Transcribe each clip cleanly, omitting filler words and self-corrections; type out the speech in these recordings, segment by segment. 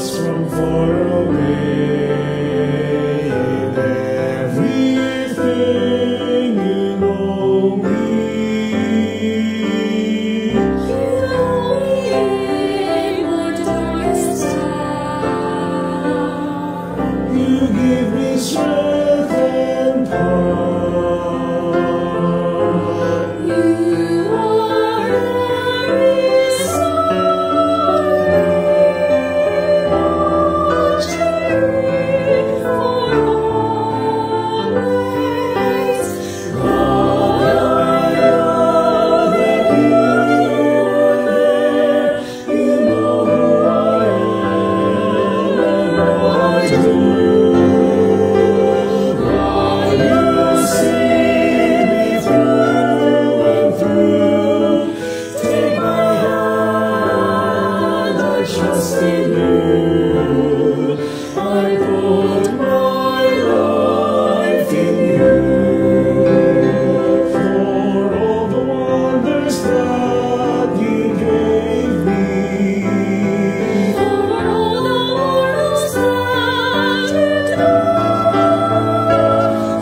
us from far away. In everything you know me. You know me in my darkest hour. You give me strength and power. You are every sorrow, cheering for always. Lord, I know that you are there. You know who I am and what I do. Lord, you see me through and through. Take my hand, I trust in you. I put my life in you. For all the wonders that you gave me. For all the wonders that you do.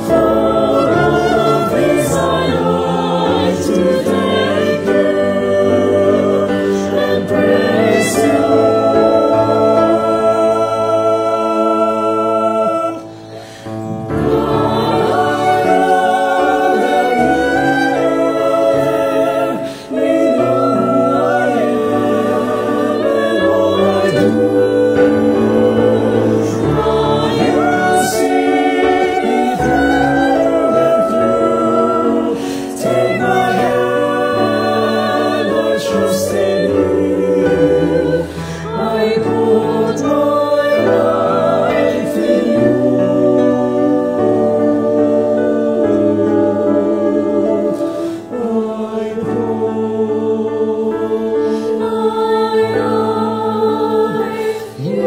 For all of this I like to thank you and praise you. Take my hand, I trust in you. I put my life in you. I put my life in you.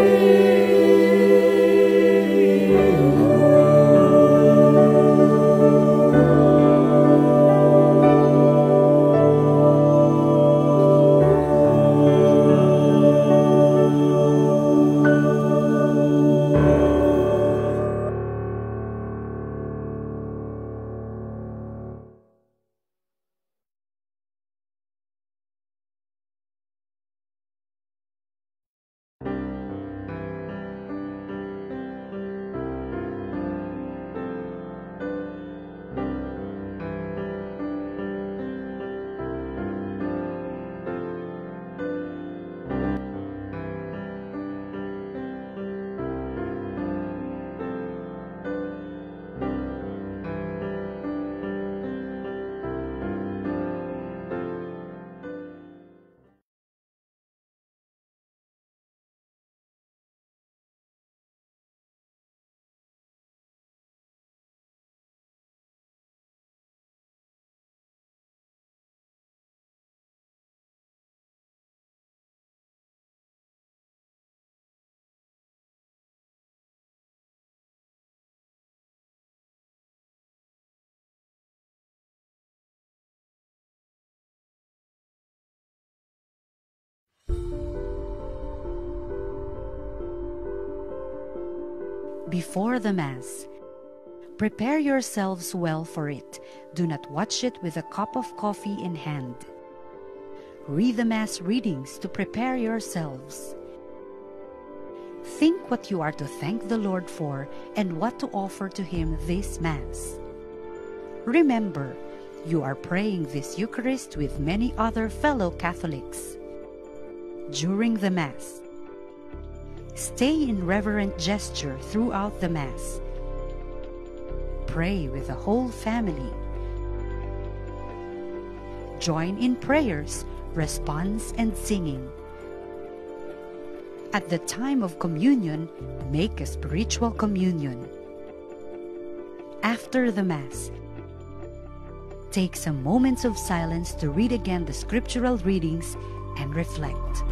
Before the Mass, prepare yourselves well for it. Do not watch it with a cup of coffee in hand. Read the Mass readings to prepare yourselves. Think what you are to thank the Lord for and what to offer to Him this Mass. Remember, you are praying this Eucharist with many other fellow Catholics. During the Mass, stay in reverent gesture throughout the Mass. Pray with the whole family. Join in prayers, response, and singing. At the time of communion, make a spiritual communion. After the Mass, take some moments of silence to read again the scriptural readings and reflect.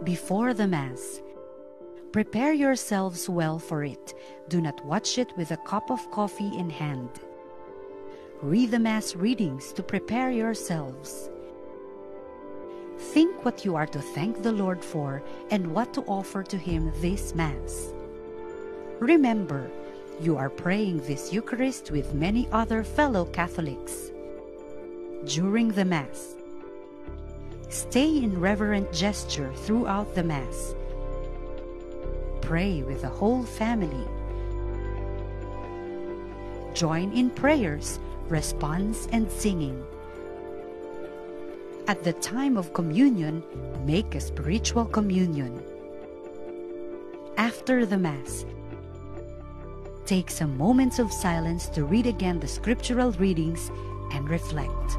Before the Mass, prepare yourselves well for it. Do not watch it with a cup of coffee in hand. Read the Mass readings to prepare yourselves. Think what you are to thank the Lord for and what to offer to Him this Mass. Remember, you are praying this Eucharist with many other fellow Catholics. During the Mass, stay in reverent gesture throughout the Mass. Pray with the whole family. Join in prayers, response, and singing. At the time of communion, make a spiritual communion. After the Mass, take some moments of silence to read again the scriptural readings and reflect.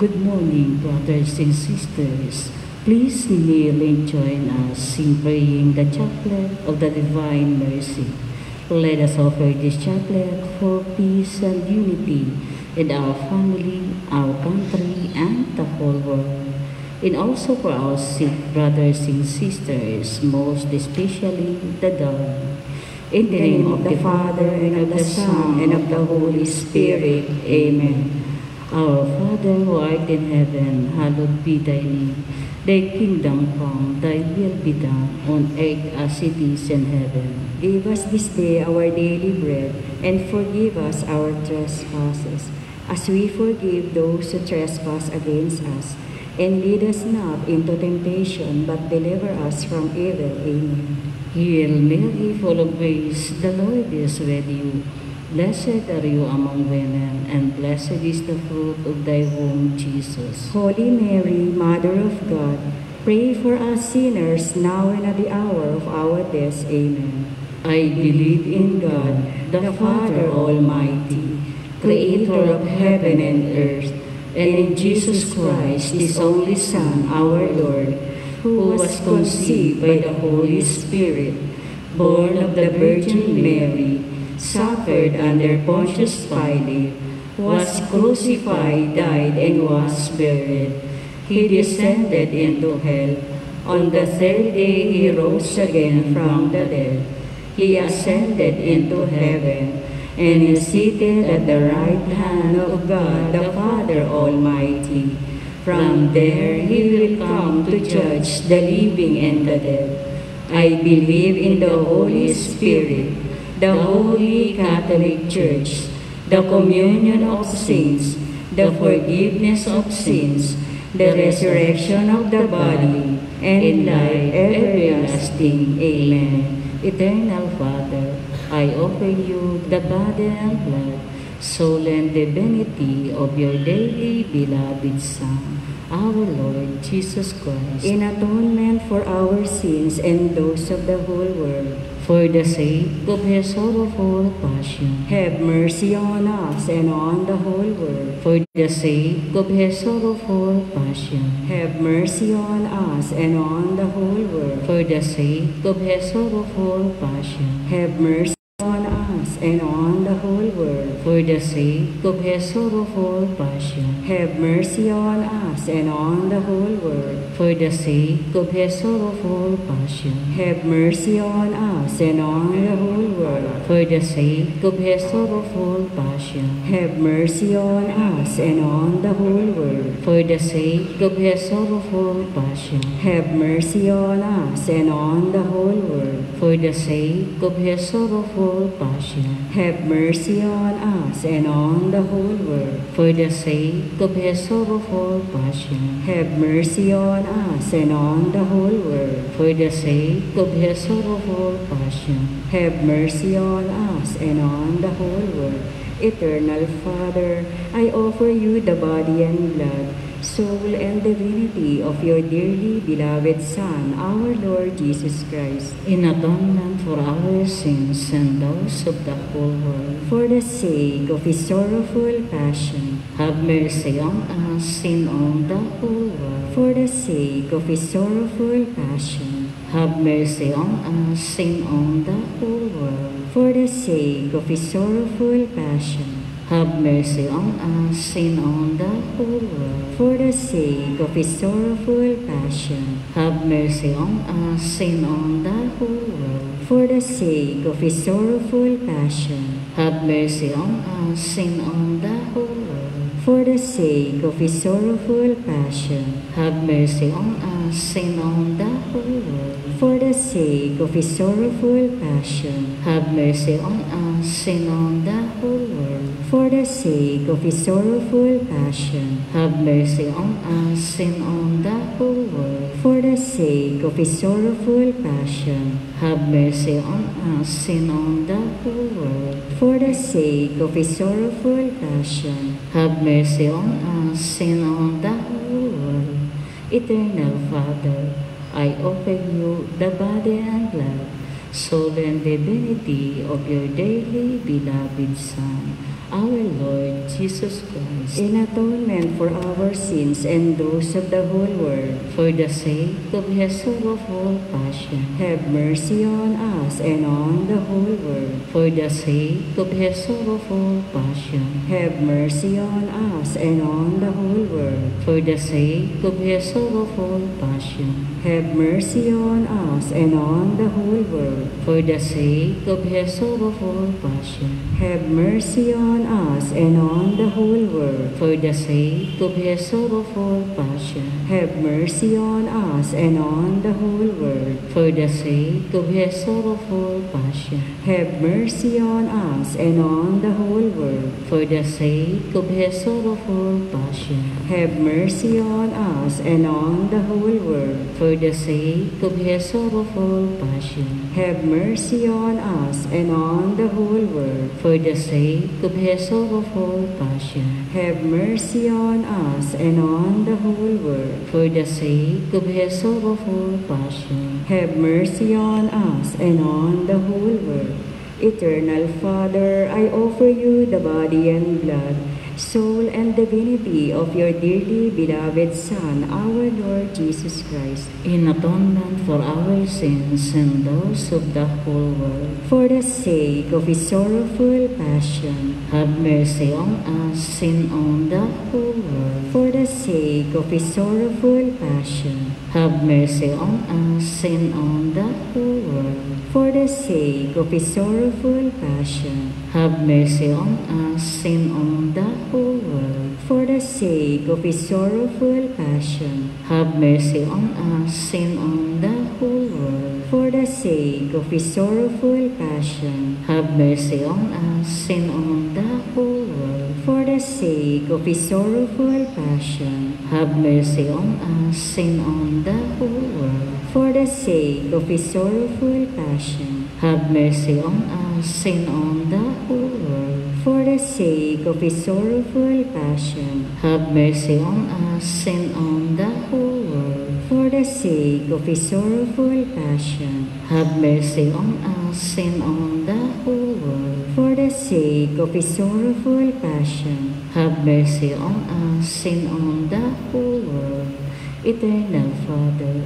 Good morning, brothers and sisters. Please kneel and join us in praying the chaplet of the Divine Mercy. Let us offer this chaplet for peace and unity in our family, our country, and the whole world. And also for our sick brothers and sisters, most especially the dying. In the name of the Father, and of the Son, and of the Holy Spirit. Amen. Our Father, who art in heaven, hallowed be thy name. Thy kingdom come, thy will be done, on earth as it is in heaven. Give us this day our daily bread, and forgive us our trespasses, as we forgive those who trespass against us. And lead us not into temptation, but deliver us from evil. Amen. Hail Mary, full of grace, the Lord is with you. Blessed are you among women, and blessed is the fruit of thy womb, Jesus. Holy Mary, Mother of God, pray for us sinners, now and at the hour of our death. Amen. I believe in God, the Father Almighty, creator of heaven and earth, and in Jesus Christ, his only Son, our Lord, who was conceived by the Holy Spirit, born of the Virgin Mary, suffered under Pontius Pilate, was crucified, died, and was buried. He descended into hell. On the third day he rose again from the dead. He ascended into heaven, and is seated at the right hand of God the Father Almighty. From there he will come to judge the living and the dead. I believe in the Holy Spirit, the Holy Catholic Church, the communion of saints, the forgiveness of sins, the resurrection of the body, and life everlasting. Amen. Eternal Father, I offer you the body and blood, soul and divinity of your dearly beloved Son, our Lord Jesus Christ, in atonement for our sins and those of the whole world. for the sake of his sorrowful passion, Have mercy on us and on the whole world. for the sake of his sorrowful passion, Have mercy on us and on the whole world. for the sake of his sorrowful passion, Have mercy on us and on the whole world. for the sake of his sorrowful passion, Have mercy on us and on the whole world. for the sake of his sorrowful passion, Have mercy on us and on the whole world. for the sake of his sorrowful passion, Have mercy on us and on the whole world. for the sake of his sorrowful passion, Have mercy on us and on the whole world. for the sake of his sorrowful passion, Have mercy on us and on the whole world. for the sake of his sorrowful passion, Have mercy on us and on the whole world. for the sake of his sorrowful passion, Have mercy on us and on the whole world. Eternal Father, I offer you the body and blood, soul and divinity of your dearly beloved Son, our Lord Jesus Christ, in atonement for our sins and those of the whole world. for the sake of his sorrowful passion, Have mercy on us and on the whole world. for the sake of his sorrowful passion, Have mercy on us and on the whole world. for the sake of his sorrowful passion, Have mercy on us and on the whole world. for the sake of his sorrowful passion, Have mercy on us and on the whole world. for the sake of his sorrowful passion, Have mercy on us and on the whole world. for the sake of his sorrowful passion, Have mercy on us and on the whole world. for the sake of his sorrowful passion, Have mercy on us and on the whole world. for the sake of his sorrowful passion, Have mercy on us and on the whole world. for the sake of his sorrowful passion, Have mercy on us and on the whole world. for the sake of his sorrowful passion. Have mercy on us and on the whole world. Eternal Father, I offer you the body and blood, soul and divinity of your dearly beloved Son, our Lord Jesus Christ, In atonement for our sins and those of the whole world, for the sake of his sorrowful passion, have mercy on us and on the whole world. for the sake of his sorrowful passion, Have mercy on us and on the whole world. for the sake of his sorrowful passion, Have mercy on us and on the whole world. for the sake of his sorrowful passion, Have mercy on us and on the whole world. for the sake of his sorrowful passion, Have mercy on us and on the whole world. for the sake of his sorrowful passion, Have mercy on us and on the whole world. for the sake of his sorrowful passion, Have mercy on us and on the whole world. for the sake of his sorrowful passion, Have mercy on us and on the whole world. for the sake of his sorrowful passion, Have mercy on us and on the whole world. for the sake of his sorrowful passion, Have mercy on us and on the whole world. Eternal Father, I offer you the body and blood, soul and divinity of your dearly beloved Son, our Lord Jesus Christ, in atonement for our sins and those of the whole world. for the sake of his sorrowful passion, Have mercy on us and on the whole world. for the sake of his sorrowful passion, Have mercy on us and on the whole world. for the sake of his sorrowful passion, Have mercy on us and on the whole world. for the sake of his sorrowful passion, Have mercy on us and on the whole world. for the sake of his sorrowful passion, Have mercy on us and on the whole sake of his sorrowful passion, have mercy on us and on the whole world. for the sake of his sorrowful passion, Have mercy on us and on the whole world. for the sake of his sorrowful passion, Have mercy on us and on the whole world. for the sake of his sorrowful passion, Have mercy on us and on the whole world. for the sake of his sorrowful passion, Have mercy on us and on the whole world. Eternal Father,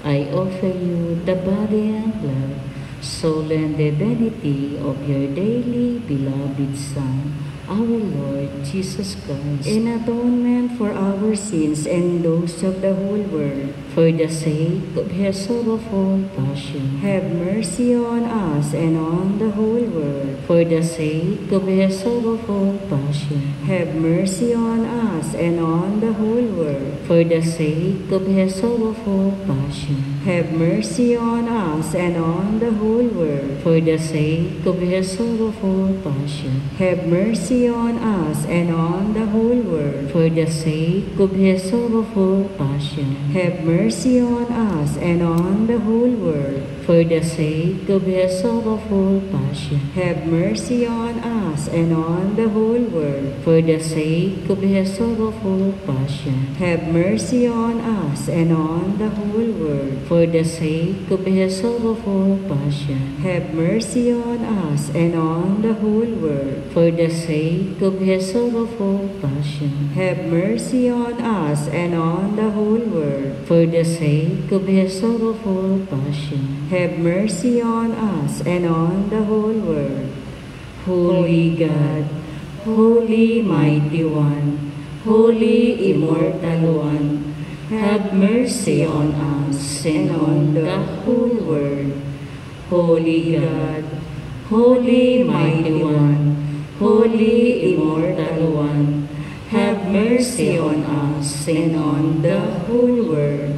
I offer you the body and blood, soul and divinity of your dearly beloved Son, our Lord Jesus Christ, in atonement for our sins and those of the whole world. for the sake of his sorrowful passion, Have mercy on us and on the whole world. for the sake of his sorrowful passion, Have mercy on us and on the whole world. for the sake of his sorrowful passion, Have mercy on us and on the whole world. for the sake of his sorrowful passion, Have mercy on us and on the whole world. for the sake of his sorrowful passion, Have mercy on us and on the whole world. for the sake of his sorrowful passion, Have mercy on us and on the whole world. for the sake of his sorrowful passion, Have mercy on us and on the whole world. for the sake of his sorrowful passion, Have mercy on us and on the whole world. for the sake of his sorrowful passion, Have mercy on us and on the whole world. for the sake of his sorrowful passion. Have mercy on us and on the whole world. Holy God, Holy Mighty One, Holy Immortal One, have mercy on us and on the whole world. Holy God, Holy Mighty One, Holy Immortal One, have mercy on us and on the whole world.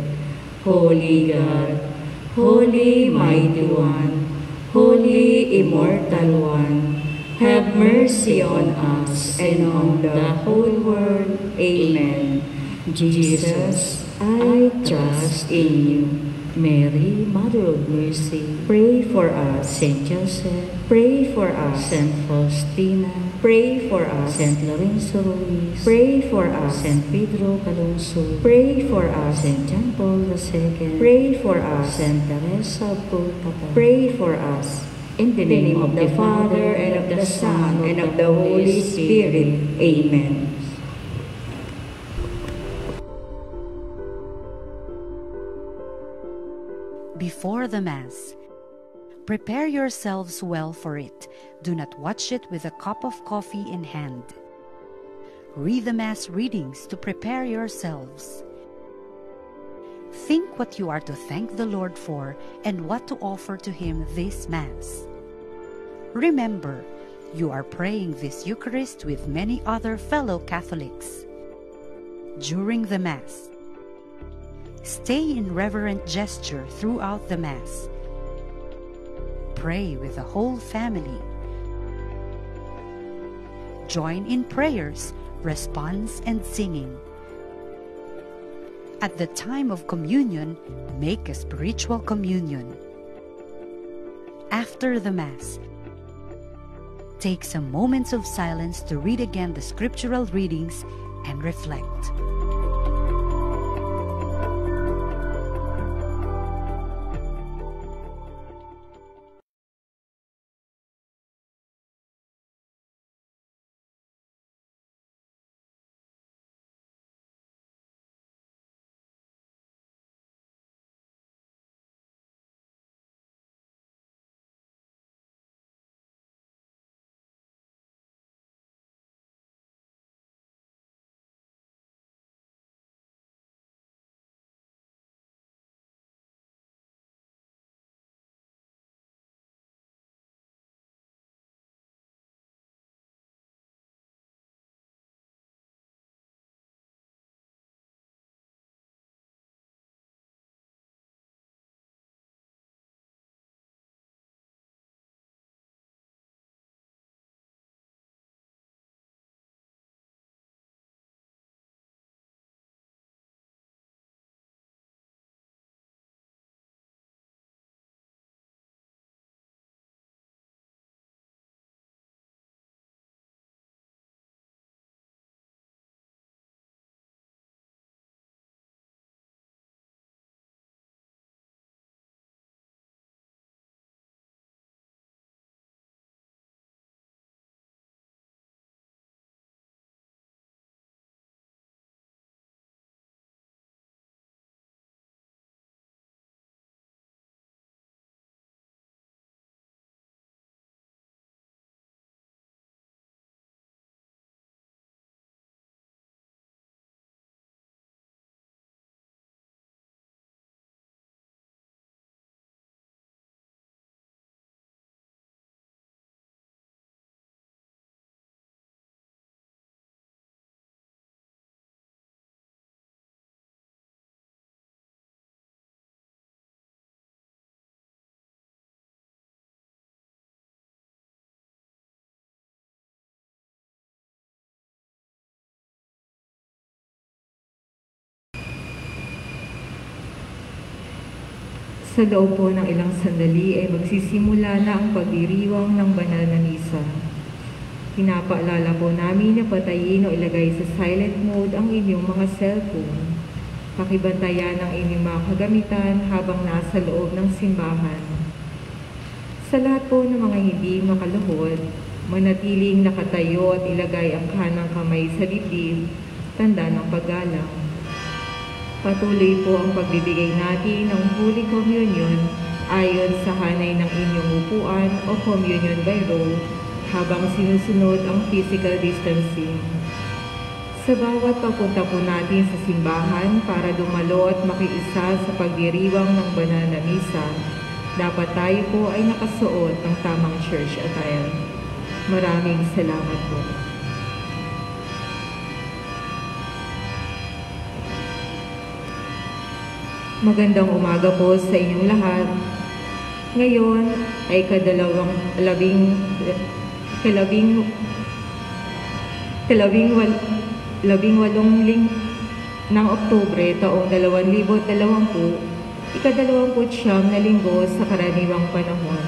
Holy God, Holy Mighty One, Holy Immortal One, have mercy on us and on the whole world. Amen. Jesus, I trust in you. Mary, Mother of Mercy, Pray for us. Saint Joseph, Pray for us. Saint Faustina, Pray for us. Saint Lorenzo Ruiz, Pray for us. Saint Pedro Calonso, Pray for us. Saint John Paul II, Pray for us. Saint Teresa of Calcutta. Pray for us. In the name of the Father, and of the Son, and of the Holy Spirit. Amen. Before the Mass, prepare yourselves well for it. Do not watch it with a cup of coffee in hand. Read the Mass readings to prepare yourselves. Think what you are to thank the Lord for and what to offer to Him this Mass. Remember, you are praying this Eucharist with many other fellow Catholics. During the Mass, stay in reverent gesture throughout the Mass. Pray with the whole family. Join in prayers, response, and singing. At the time of communion, make a spiritual communion. After the Mass, take some moments of silence to read again the scriptural readings and reflect. Sa loob po ng ilang sandali ay magsisimula na ang pagdiriwang ng banal na misa. Pinapaalala po namin na patayin o ilagay sa silent mode ang inyong mga cellphone. Pakibantayan ang inyong mga kagamitan habang nasa loob ng simbahan. Sa lahat po ng mga hindi makaluhod, manatiling nakatayo at ilagay ang kanang kamay sa dibdib, tanda ng paggalang. Patuloy po ang pagbibigay natin ng Holy Communion ayon sa hanay ng inyong upuan o communion by roll habang sinusunod ang physical distancing. Sa bawat papunta po natin sa simbahan para dumalo at makiisa sa pagdiriwang ng banal na misa, dapat tayo po ay nakasuot ng tamang church attire. Maraming salamat po. Magandang umaga po sa inyong lahat. Ngayon ay labing-walong ng Oktubre taong 2020, ika-29 na linggo sa karaniwang panahon.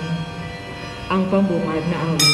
Ang pambungad na awit.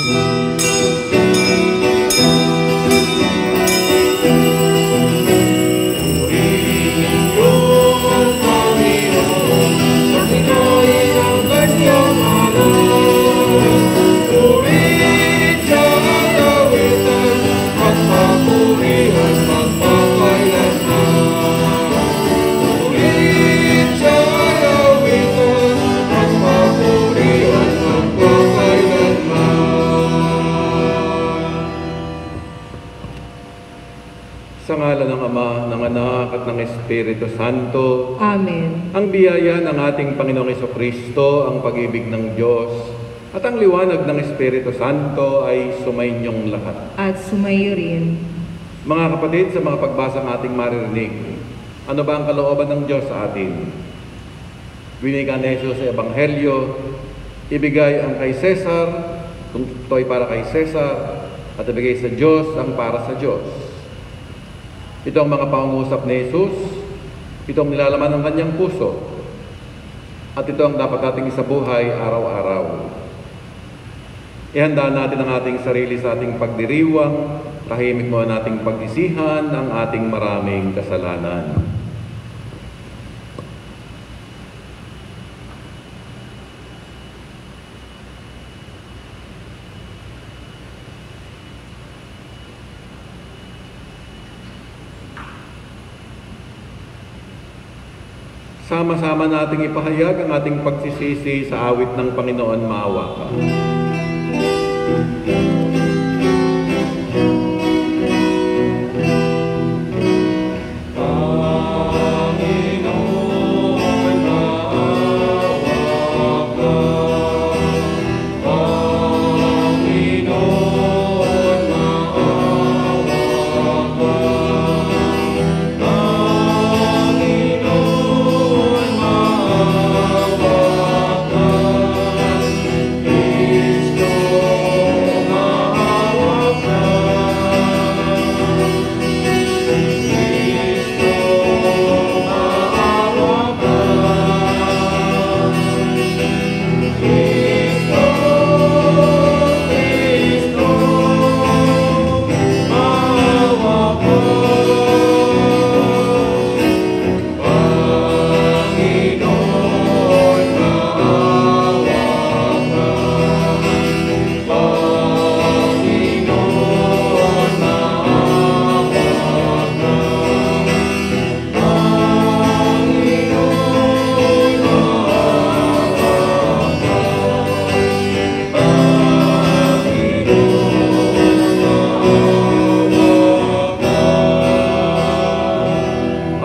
Sa ngalan ng Ama, ng Anak, at ng Espiritu Santo. Amen. Ang biyaya ng ating Panginoong Jesucristo, ang pag-ibig ng Diyos, at ang liwanag ng Espiritu Santo ay sumainyong lahat. At sumayo rin. Mga kapatid, sa mga pagbasang ating maririnig, ano ba ang kalooban ng Diyos sa atin? Winikan ni Jesus sa Ebanghelyo, ibigay ang kay Cesar, kung ito ay para kay Cesar, at ibigay sa Diyos ang para sa Diyos. Ito ang mga pangungusap ni Jesus, ito ang nilalaman ng kanyang puso, at ito ang dapat nating isabuhay araw-araw. Ihanda natin ang ating sarili sa ating pagdiriwang, tahimik mo nating pag-isihan ang ating maraming kasalanan. Sama-sama nating ipahayag ang ating pagsisisi sa awit ng Panginoon, maawa ka.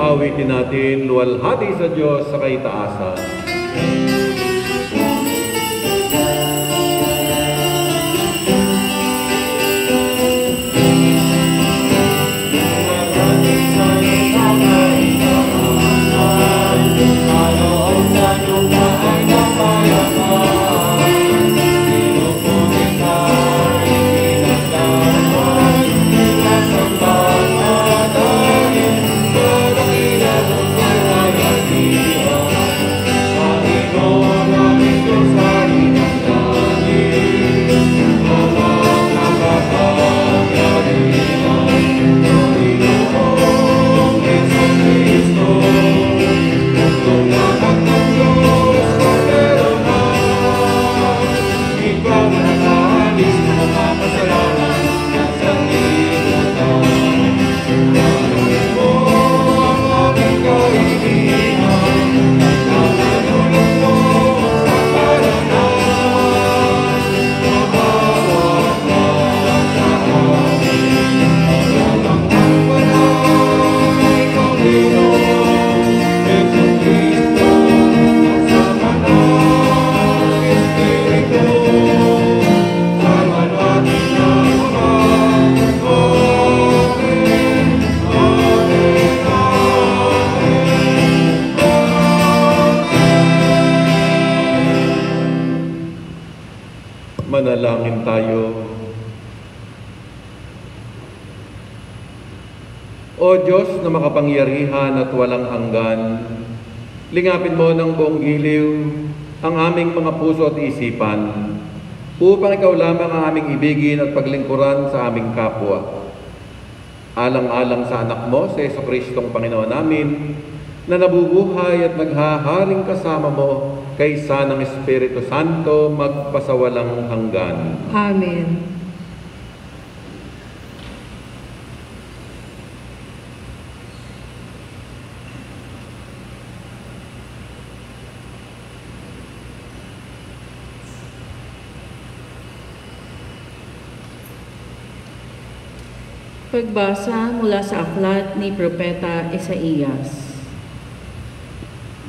Awitin natin, luwalhati sa Diyos sa kaitaasan. Amen. Manalangin tayo. O Diyos na makapangyarihan at walang hanggan, lingapin mo ng buong giliw ang aming mga puso at isipan upang ikaw lamang ang aming ibigin at paglingkuran sa aming kapwa. Alang-alang sa anak mo, sa Jesucristong Panginoon namin, na nabubuhay at naghaharing kasama mo kaysa ng Espiritu Santo magpasawalang hanggan. Amen. Pagbasa mula sa aklat ni Propeta Isaías.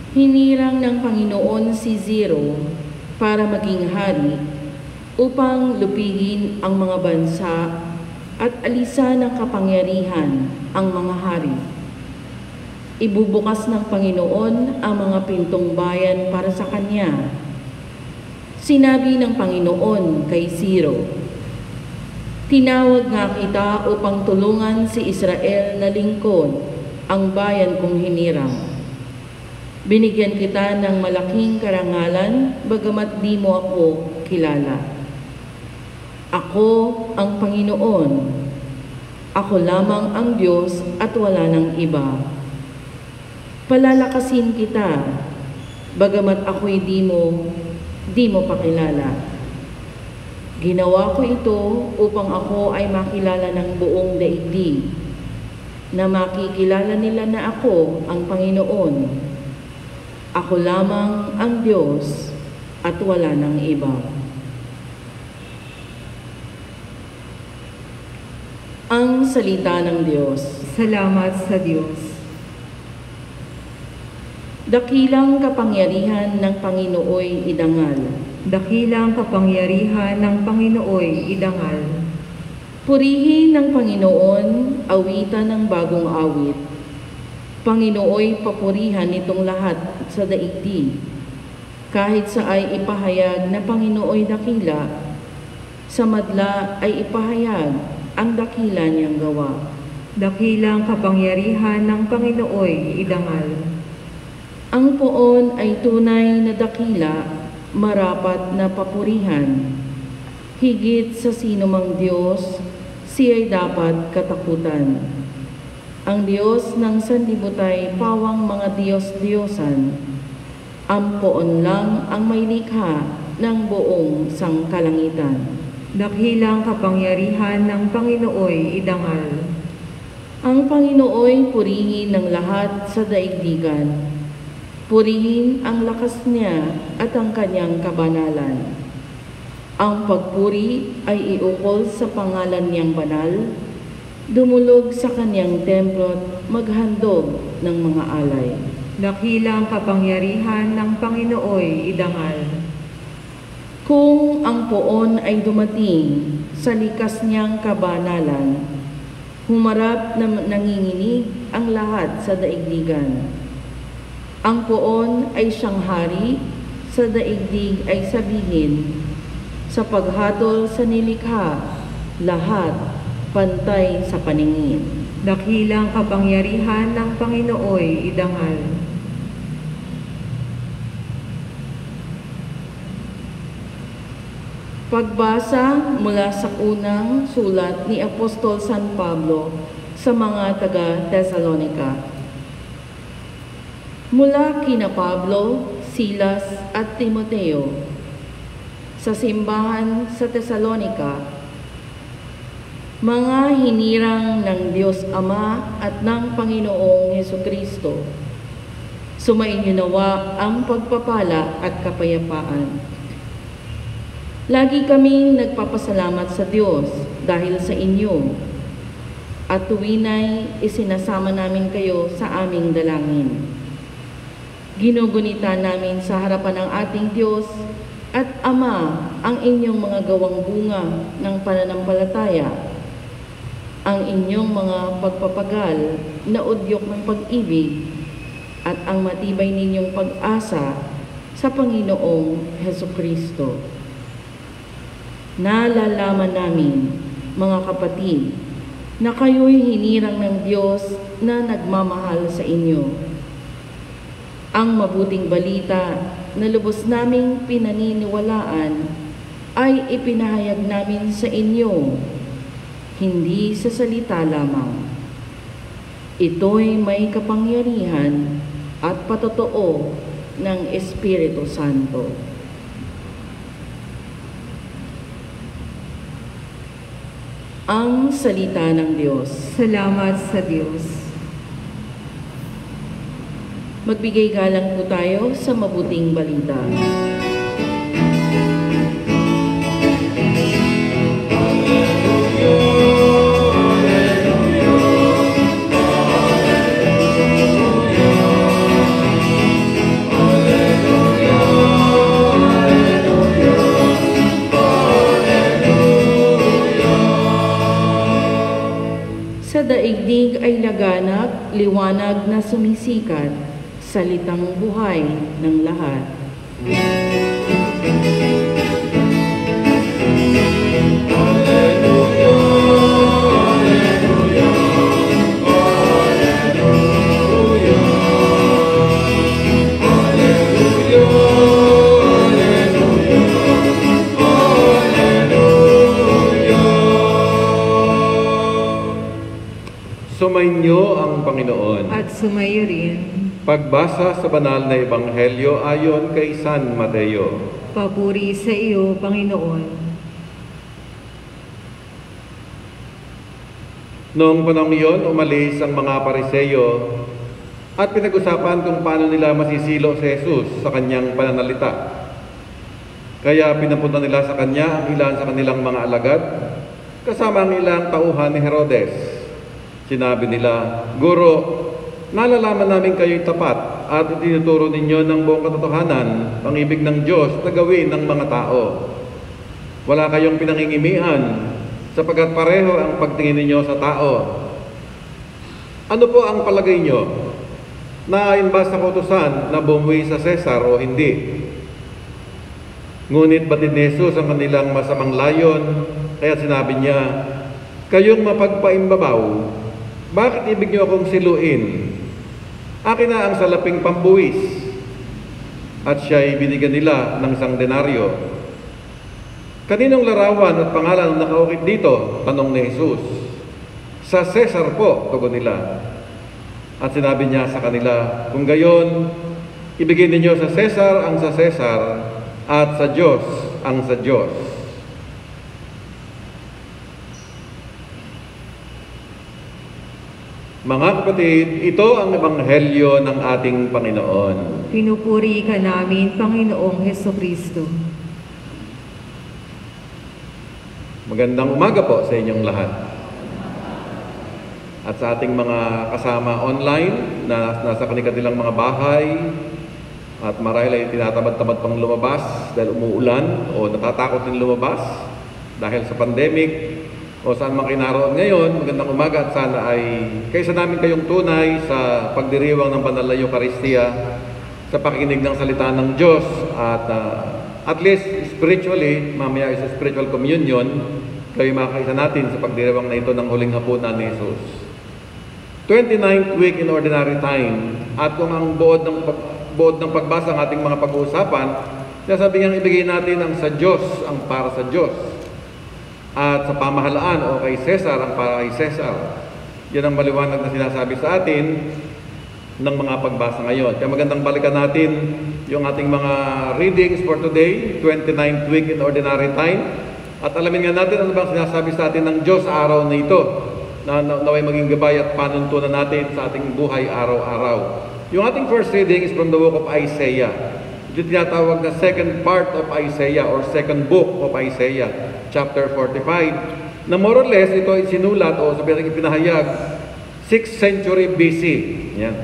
Hinirang ng Panginoon si Ziro para maging hari upang lupigin ang mga bansa at alisan ng kapangyarihan ang mga hari. Ibubukas ng Panginoon ang mga pintong bayan para sa kanya. Sinabi ng Panginoon kay Ziro, tinawag nga kita upang tulungan si Israel na lingkod, ang bayan kong hinirang. Binigyan kita ng malaking karangalan, bagamat di mo ako kilala. Ako ang Panginoon. Ako lamang ang Diyos at wala ng iba. Palalakasin kita, bagamat ako'y di mo pakilala. Ginawa ko ito upang ako ay makilala ng buong daigdig, na makikilala nila na ako ang Panginoon. Ako lamang ang Diyos at wala ng iba. Ang salita ng Diyos. Salamat sa Diyos. Dakilang kapangyarihan ng Panginooy idangal. Dakilang kapangyarihan ng Panginooy idangal. Purihin ng Panginoon, awitan ng bagong awit. Panginooy papurihan nitong lahat sa daigdig. Kahit sa ay ipahayag na Panginooy dakila, sa madla ay ipahayag ang dakila niyang gawa. Dakilang kapangyarihan ng Panginooy idangal. Ang poon ay tunay na dakila, marapat na papurihan. Higit sa sinumang Diyos, siya'y dapat katakutan. Ang Diyos ng sanlibutan pawang mga Diyos-Diyosan. Ang poon lang ang may likha ng buong sangkalangitan. Dakilang kapangyarihan ng Panginooy idangal. Ang Panginooy purihin ng lahat sa daigdigan. Purihin ang lakas niya at ang kanyang kabanalan. Ang pagpuri ay iukol sa pangalan niyang banal, dumulog sa kanyang templo at maghandog ng mga alay. Dakilang kapangyarihan ng Panginooy idangal. Kung ang poon ay dumating sa likas niyang kabanalan, humarap na nanginginig ang lahat sa daigdigan. Ang poon ay siyang hari, sa daigdig ay sabihin, sa paghatol sa nilikha, lahat pantay sa paningin. Dakilang kapangyarihan ng Panginooy idangal. Pagbasa mula sa unang sulat ni Apostol San Pablo sa mga taga-Tesalonica. Mula kina Pablo, Silas at Timoteo, sa simbahan sa Tesalonica, mga hinirang ng Diyos Ama at ng Panginoong Hesukristo, sumainyo nawa ang pagpapala at kapayapaan. Lagi kaming nagpapasalamat sa Diyos dahil sa inyo, at tuwinay isinasama namin kayo sa aming dalangin. Ginugunita namin sa harapan ng ating Diyos at Ama ang inyong mga gawang bunga ng pananampalataya, ang inyong mga pagpapagal na udyok ng pag-ibig at ang matibay ninyong pag-asa sa Panginoong Hesukristo. Nalalaman namin, mga kapatid, na kayo'y hinirang ng Diyos na nagmamahal sa inyo. Ang mabuting balita na lubos naming pinaniniwalaan ay ipinahayag namin sa inyo, hindi sa salita lamang. Ito'y may kapangyarihan at patotoo ng Espiritu Santo. Ang salita ng Diyos. Salamat sa Diyos. Magbigay galang po tayo sa mabuting balita. Sa daigdig ay laganap, liwanag na sumisikat, salitang buhay ng lahat. Sumainyo ang Panginoon. At sumayo rin. Pagbasa sa banal na Ebanghelyo ayon kay San Mateo. Papuri sa iyo, Panginoon. Noong panahon iyon, umalis ang mga Pariseyo at pinag-usapan kung paano nila masisilo si Jesus sa kanyang pananalita. Kaya pinapunta nila sa kanya ang ilan sa kanilang mga alagad, kasama ang ilang tauhan ni Herodes. Sinabi nila, "Guro, nalalaman namin kayo'y tapat at itinuturo ninyo ng buong katotohanan ang ibig ng Diyos na gawin ng mga tao. Wala kayong pinangingimian sapagkat pareho ang pagtingin ninyo sa tao. Ano po ang palagay nyo? Naayon ba sa kautusan na bumuwi sa Cesar o hindi?" Ngunit batid ni Jesus ang kanilang masamang layon, kaya sinabi niya, "Kayong mapagpaimbabaw, bakit ibig niyo akong siluin? Akin na ang salaping pambuwis." At siya'y binigyan nila ng 1 denaryo. "Kaninong larawan at pangalan ang nakaukit dito?" tanong ni Jesus. "Sa Cesar po," tugon nila. At sinabi niya sa kanila, "Kung gayon, ibigay ninyo sa Cesar ang sa Cesar at sa Diyos ang sa Diyos." Mga kapatid, ito ang Ebanghelyo ng ating Panginoon. Pinupuri ka namin, Panginoong Hesukristo. Magandang umaga po sa inyong lahat. At sa ating mga kasama online na nasa kanilang mga bahay at marahil ay tinatamad-tamad pang lumabas dahil umuulan o natatakot din lumabas dahil sa pandemic o saan man kayo naroon ngayon, magandang umaga at sana ay kaysa namin kayong tunay sa pagdiriwang ng banal na Eucharistia, sa pakikinig ng salita ng Diyos at least spiritually, mamaya is spiritual communion, kayo makakaisa natin sa pagdiriwang na ito ng huling hapunan ni Jesus. 29th week in ordinary time, at kung ang buod ng pagbasa ng ating mga pag-uusapan, sasabi niyang ibigay natin ang sa Diyos, ang para sa Diyos. At sa pamahalaan o kay Cesar, ang para kay Cesar. Yan ang maliwanag na sinasabi sa atin ng mga pagbasa ngayon. Kaya magandang balikan natin yung ating mga readings for today, 29th week in ordinary time. At alamin nga natin ano bang sinasabi sa atin ng Diyos sa araw na ito, na naway maging gabay at panuntunan natin sa ating buhay araw-araw. Yung ating first reading is from the book of Isaiah. Ito tinatawag na second part of Isaiah or second book of Isaiah, chapter 45, na more or less ito ay sinulat o sabi natin ipinahayag 6th century BC. Yan.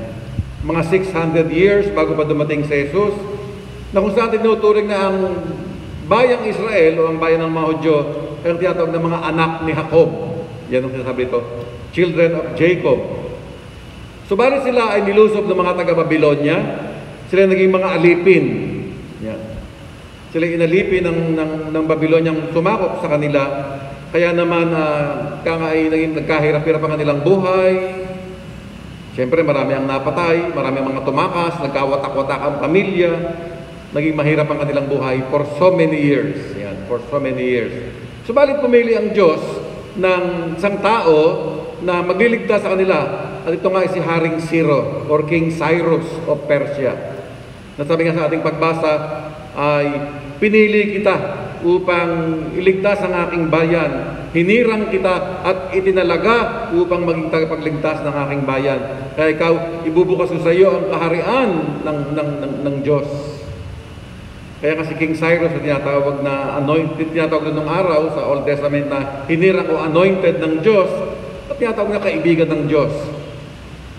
Mga 600 years bago pa dumating si Jesus, na kung saan tinuturing na ang bayang Israel o ang bayan ng mga Hudyo ay ang tinatawag na mga anak ni Jacob. Yan ang sinasabi ito, children of Jacob. Subalit sila ay nilusob ng mga taga-Babylonia. Sila naging mga alipin. Yan. Sila inalipi ng Babyloniang sumakop sa kanila. Kaya naman, ay nagkahirap-hirap ang kanilang buhay. Siyempre, marami ang napatay, marami ang mga tumakas, nagkawatak-watak ang pamilya. Naging mahirap ang kanilang buhay for so many years. Yan, for so many years. Subalit pumili ang Diyos ng isang tao na magliligtas sa kanila. At ito nga ay si Haring Ciro or King Cyrus of Persia. Nasabi nga sa ating pagbasa ay pinili kita upang iligtas ang aking bayan. Hinirang kita at itinalaga upang maging tagapagligtas ng aking bayan. Kaya ikaw, ibubukas ko sa iyo ang kaharian ng Diyos. Kaya kasi King Cyrus na tinatawag na anointed, tinatawag na nung araw sa Old Testament na hinirang o anointed ng Diyos at tinatawag na kaibigan ng Diyos.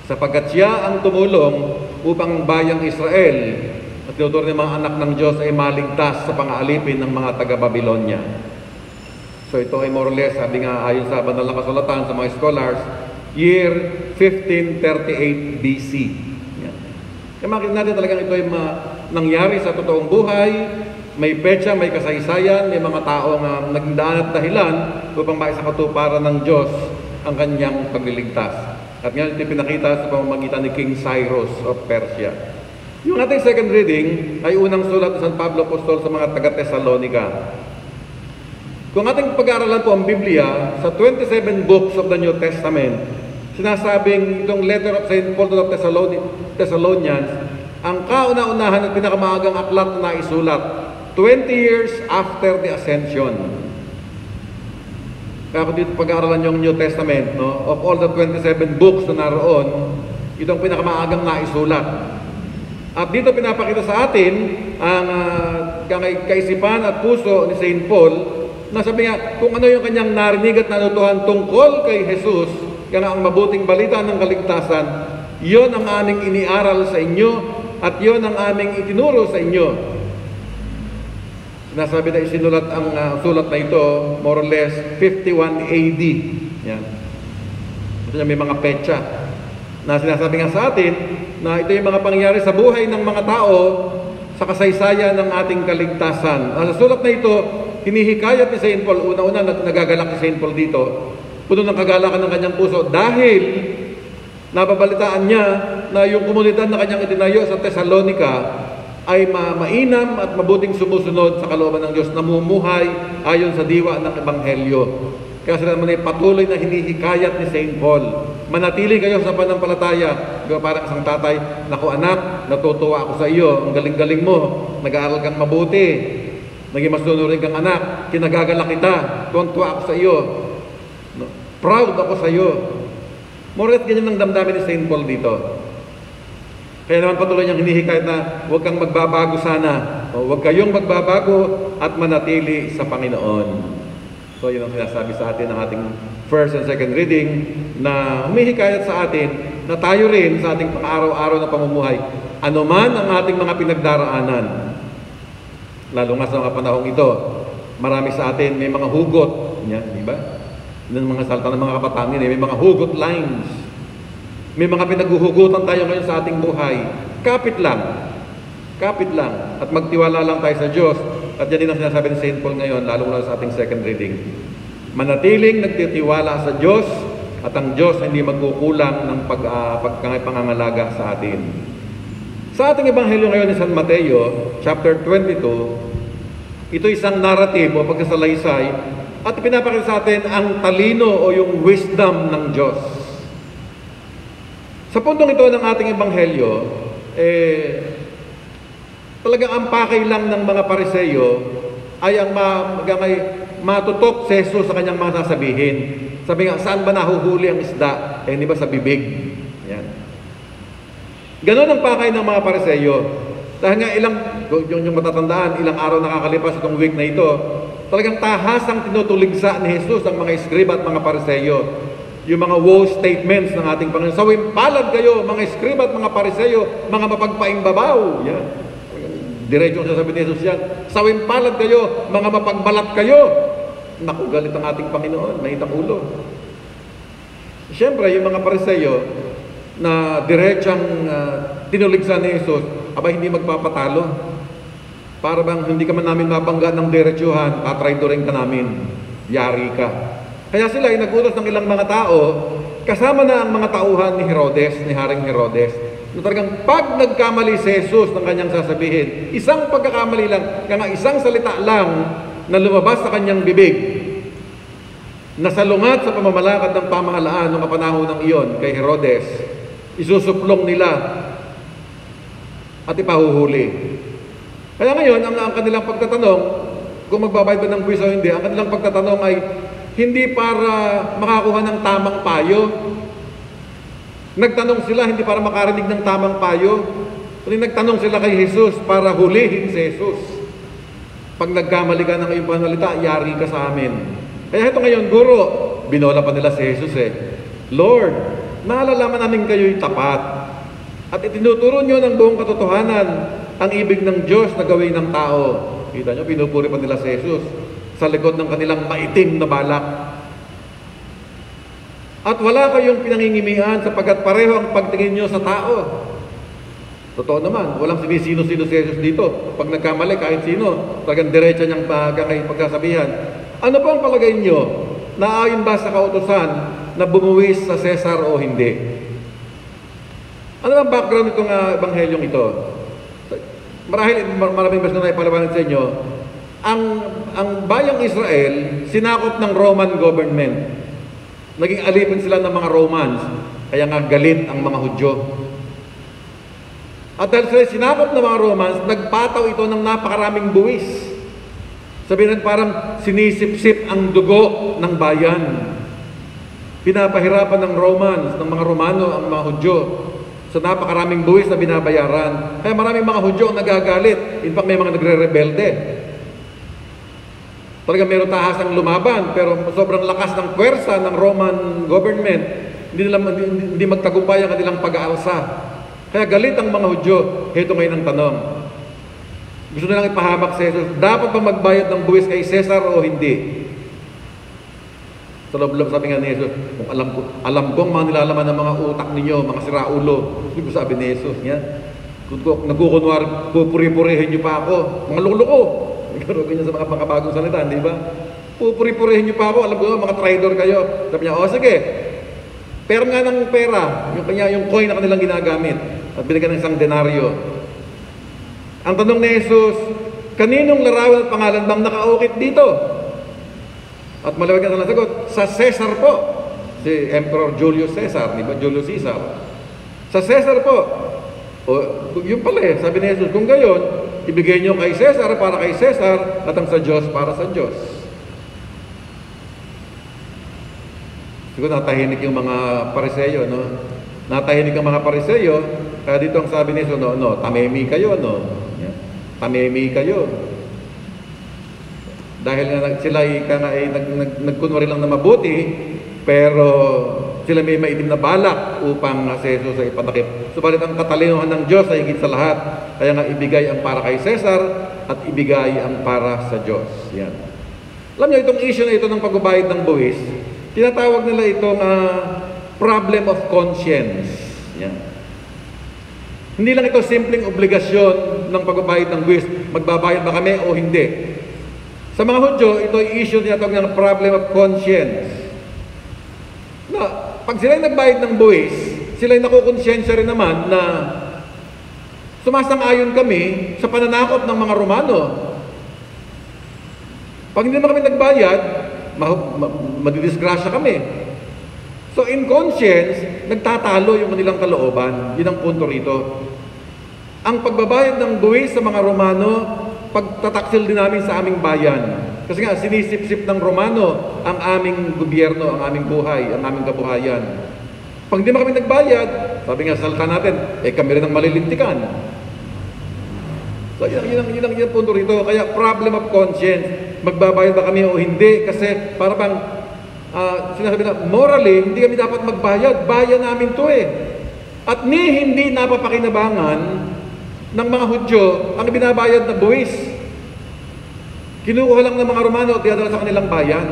Sapagkat siya ang tumulong upang ang bayang Israel at tinuturo ng mga anak ng Diyos ay maligtas sa pang-aalipin ng mga taga-Babylonia. So ito ay more or less, sabi nga ayon sa banal na kasulatan sa mga scholars, year 1538 BC. Yan. Kaya makikita natin talagang ito ay nangyari sa totoong buhay, may petsa, may kasaysayan, may mga taong naging daan at dahilan upang maisakatuparan ng Diyos ang kanyang pagliligtas. At ngayon ito pinakita sa pamamagitan ni King Cyrus of Persia. Yung ating second reading ay unang sulat ng San Pablo Apostol sa mga taga-Tesalonica. Kung ating pag-aaralan po ang Biblia, sa 27 books of the New Testament, sinasabing itong letter of St. Paul to the Thessalonians, ang kauna-unahan at pinakamaagang aklat na isulat, 20 years after the Ascension. Kaya kung dito pag-aaralan yung New Testament, no, of all the 27 books na naroon, itong pinakamaagang naisulat. At dito pinapakita sa atin ang kaisipan at puso ni St. Paul na sabi nga, kung ano yung kanyang narinig at nanutuhan tungkol kay Jesus, kaya ang mabuting balita ng kaligtasan, yon ang aming iniaral sa inyo at yon ang aming itinuro sa inyo. Sinasabi na isinulat ang sulat na ito, more or less 51 AD. Yan. Ito may mga petsa na sinasabi nga sa atin na ito yung mga pangyayari sa buhay ng mga tao sa kasaysayan ng ating kaligtasan. Sa sulat na ito, hinihikayat ni St. Paul, una-una nagagalak si St. Paul dito, puno ng kagalakan ng kanyang puso dahil nababalitaan niya na yung komunidad na kanyang itinayo sa Thessalonica ay mainam at mabuting sumusunod sa kalooban ng Diyos, namumuhay ayon sa diwa ng Ebanghelyo. Kaya sila naman ay patuloy na hinihikayat ni St. Paul. Manatili kayo sa panampalataya. Diba, parang isang tatay, naku anak, natutuwa ako sa iyo, ang galing-galing mo, nag-aaral kang mabuti, naging masunurin kang anak, kinagagalak kita, tuwa ako sa iyo, no? Proud ako sa iyo. Moret ganyan ang damdamin ni St. Paul dito. Kaya naman patuloy niyang hinihikayat na huwag kang magbabago sana, o huwag kayong magbabago at manatili sa Panginoon. So yun ang sinasabi sa atin ng ating first and second reading na humihikayat sa atin na tayo rin sa ating pang-araw-araw na pamumuhay, anuman ang ating mga pinagdaraanan. Lalo nga sa mga panahong ito, marami sa atin may mga hugot. Yan, di ba? Yan ang mga salta ng mga kabataan nila, may mga hugot lines. May mga pinaghuhugutan tayo ngayon sa ating buhay. Kapit lang. Kapit lang. At magtiwala lang tayo sa Diyos. At yan din ang sinasabi ni St. Paul ngayon, lalo na sa ating second reading. Manatiling nagtitiwala sa Diyos at ang Diyos hindi magkukulang ng pangangalaga sa atin. Sa ating ebanghelyo ngayon ni San Mateo, chapter 22, ito isang narrative o pagkasalaysay at pinapakita sa atin ang talino o yung wisdom ng Diyos. Sa puntong ito ng ating ebanghelyo, talagang ang pakay lang ng mga Pariseyo ay ang matutok si Jesus sa kanyang mga sasabihin. Sabi nga, saan ba nahuhuli ang isda? Hindi ba sa bibig? Yan. Ganon ang pakay ng mga Pariseyo. Dahil nga yung matatandaan, ilang araw nakakalipas itong week na ito, talagang tahasang tinutuligsa ni Jesus ang mga Eskriba at mga Pariseyo. Yung mga woe statements ng ating Panginoon. Sawimpalad kayo, mga Eskriba at mga Pariseyo, mga mapagpaingbabaw. Yan. Diretso siya sabi ni Jesus yan, sawimpalad kayo, mga mapagbalat kayo. Naku, galit ang ating Panginoon, mahitang ulo. Siyempre, yung mga Pariseyo na diretsang tinuligsa ni Jesus, aba hindi magpapatalo. Para bang hindi ka man namin mabangga ng diretsuhan, tatraidorin ka namin, yari ka. Kaya sila ay nagutos ng ilang mga tao, kasama na ang mga tauhan ni Herodes, ni Haring Herodes, na talagang pag nagkamali si Jesus ng kanyang sasabihin, isang pagkakamali lang, kaya nga isang salita lang na lumabas sa kanyang bibig, na salungat sa pamamalakad ng pamahalaan ng kapanahon ng iyon kay Herodes, isusuplong nila at ipahuhuli. Kaya ngayon, ang kanilang pagtatanong, kung magbabayad ba ng buwis o hindi, ang kanilang pagtatanong ay hindi para makakuha ng tamang payo. Nagtanong sila hindi para makarinig ng tamang payo. Kundi nagtanong sila kay Jesus para hulihin si Jesus. Pag nagkamali ka ng iyong panalita, yari ka sa amin. Kaya ito ngayon, Guro, binola pa nila si Jesus Lord, naalalaman namin kayo'y tapat. At itinuturo nyo ng buong katotohanan ang ibig ng Diyos na gawin ng tao. Kita nyo, pinupuri pa nila si Jesus sa likod ng kanilang maitim na balak. At wala kayong pinangingimian sapagkat pareho ang pagtingin nyo sa tao. Totoo naman, walang sinisino-sino si Jesus dito. Pag nagkamali, kahit sino, talagang diretso niyang pagkasabihan. Ano po ang palagay nyo? Naayon ba sa kautusan na bumuwis sa Cesar o hindi? Ano ang background itong ebanghelyong ito? Marahil maraming beses na ipaliwanag sa inyo, ang bayang Israel, sinakop ng Roman government. Naging alipin sila ng mga Romans, kaya nga galit ang mga Hudyo. At dahil sila sinakop ng mga Romans, nagpataw ito ng napakaraming buwis. Sabihin parang sinisip-sip ang dugo ng bayan. Pinapahirapan ng Romans, ng mga Romano, ang mga Hudyo sa napakaraming buwis na binabayaran. Kaya maraming mga Hudyo ang nagagalit. In fact, may mga nagre-rebelde. Talagang meron tahasang lumaban, pero sobrang lakas ng puwersa ng Roman government, hindi magtagumpay ang kanilang pag-aalsa. Kaya galit ang mga Hudyo. Heto ngayon ang tanong. Gusto nilang ipahamak sa Jesus, dapat ba magbayad ng buwis kay Cesar o hindi? Sa loob-loob sabi nga ni Jesus, kung alam kong mga nilalaman ng mga utak ninyo, mga siraulo. Hindi ko sabi ni Jesus, yan. Kung nagkukunwar, pupuri-purihin niyo pa ako. Mga lolo-loko. Nagkaroon ganyan sa mga pangkabagong salita, di ba? Pupuri-purihin niyo pa ako. Alam ko, mga traidor kayo. Sabi niya, sige. Pera nga ng pera. Yung coin na kanilang ginagamit. At binigyan ng isang denaryo. Ang tanong ni Jesus, kaninong larawan at pangalan bang nakaukit dito? At malawag na sagot, sa Cesar po. Si Emperor Julius Caesar, di ba? Julius Caesar. Sa Cesar po. O, yung pala sabi ni Jesus, kung gayon, ibigay nyo kay Cesar para kay Cesar at ang sa Diyos para sa Diyos. Siguro natahinik yung mga Pariseyo, no? Natahinik ang mga Pariseyo, kaya dito ang sabi ni Jesus, tamemi kayo, tamemi kayo. Dahil nga sila ay nagkunwari lang na mabuti, pero sila may maitim na balak upang si Jesus ay ipatakip. Subalit ang katalinuhan ng Diyos ay higit sa lahat. Kaya nga ibigay ang para kay Cesar at ibigay ang para sa Diyos. Yan. Alam niyo, itong issue na ito ng pagbabayad ng buwis, tinatawag nila itong problem of conscience. Yan. Hindi lang ito simpleng obligasyon ng pagbabayad ng buwis. Magbabayad ba kami o hindi? Sa mga Hudyo, ito ay issue tinatawag ng problem of conscience. Na, pag sila nagbayad ng buwis, sila ay nakukonsensya rin naman na sumasang-ayon kami sa pananakop ng mga Romano. Pag hindi naman kami nagbayad, madidisgrasya kami. So in conscience, nagtatalo yung kanilang kalooban. Yun ang punto rito. Ang pagbabayad ng buwis sa mga Romano, pagtataksil din namin sa aming bayan. Kasi nga, sinisip-sip ng Romano ang aming gobyerno, ang aming buhay, ang aming kabuhayan. Pag hindi kami nagbayad, sabi nga salita natin, kami rin ang malilintikan. So, yun ang punto rito. Kaya, problem of conscience. Magbabayad ba kami o hindi? Kasi, para bang, sinasabi na, morally, hindi kami dapat magbayad. Bayan namin to At hindi napapakinabangan ng mga Hudyo ang binabayad na buwis. Kinukuha lang ng mga Romano at dinadala sa kanilang bayan.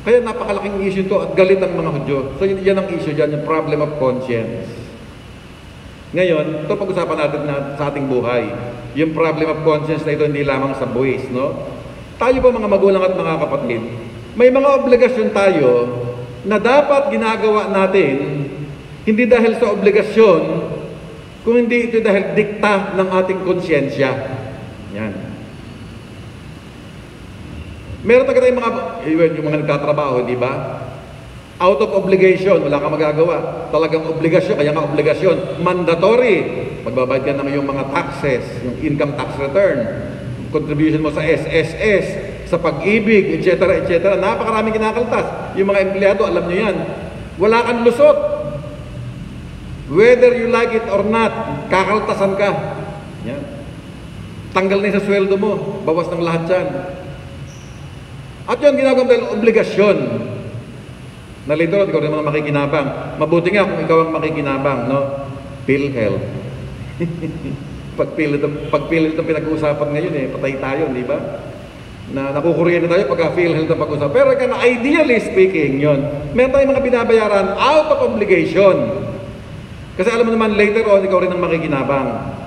Kaya napakalaking issue to at galit ang mga Hudyo. So yan ang issue dyan, yung problem of conscience. Ngayon, ito pag-usapan natin sa ating buhay. Yung problem of conscience na ito hindi lamang sa buwis, no? Tayo ba mga magulang at mga kapatid, may mga obligasyon tayo na dapat ginagawa natin hindi dahil sa obligasyon, kung hindi ito dahil dikta ng ating konsyensya. Yan. Meron talaga tayong yung mga nagtatrabaho, di ba? Out of obligation, wala kang magagawa. Talagang obligasyon, kaya nga obligasyon, mandatory. Magbabayad ka ng yung mga taxes, yung income tax return, contribution mo sa SSS, sa pag-ibig, etc., etc. Napakaraming kinakaltas. Yung mga empleyado, alam nyo yan. Wala kang lusot. Whether you like it or not, kakaltasan ka. Yan. Tanggal na sa sweldo mo, bawas ng lahat yan. At yun, ginagawa dahil obligasyon. Nalito, ikaw rin mga makikinabang. Mabuti nga kung ikaw ang makikinabang, no? PhilHealth. Pag-PhilHealth ang pinag-uusapan ngayon, patay tayo, di ba? Na nakukuryan na tayo pagka PhilHealth ang pag-uusapan. Pero ideally speaking, yun, meron tayong mga binabayaran out of obligation. Kasi alam mo naman, later on, ikaw rin ang makikinabang.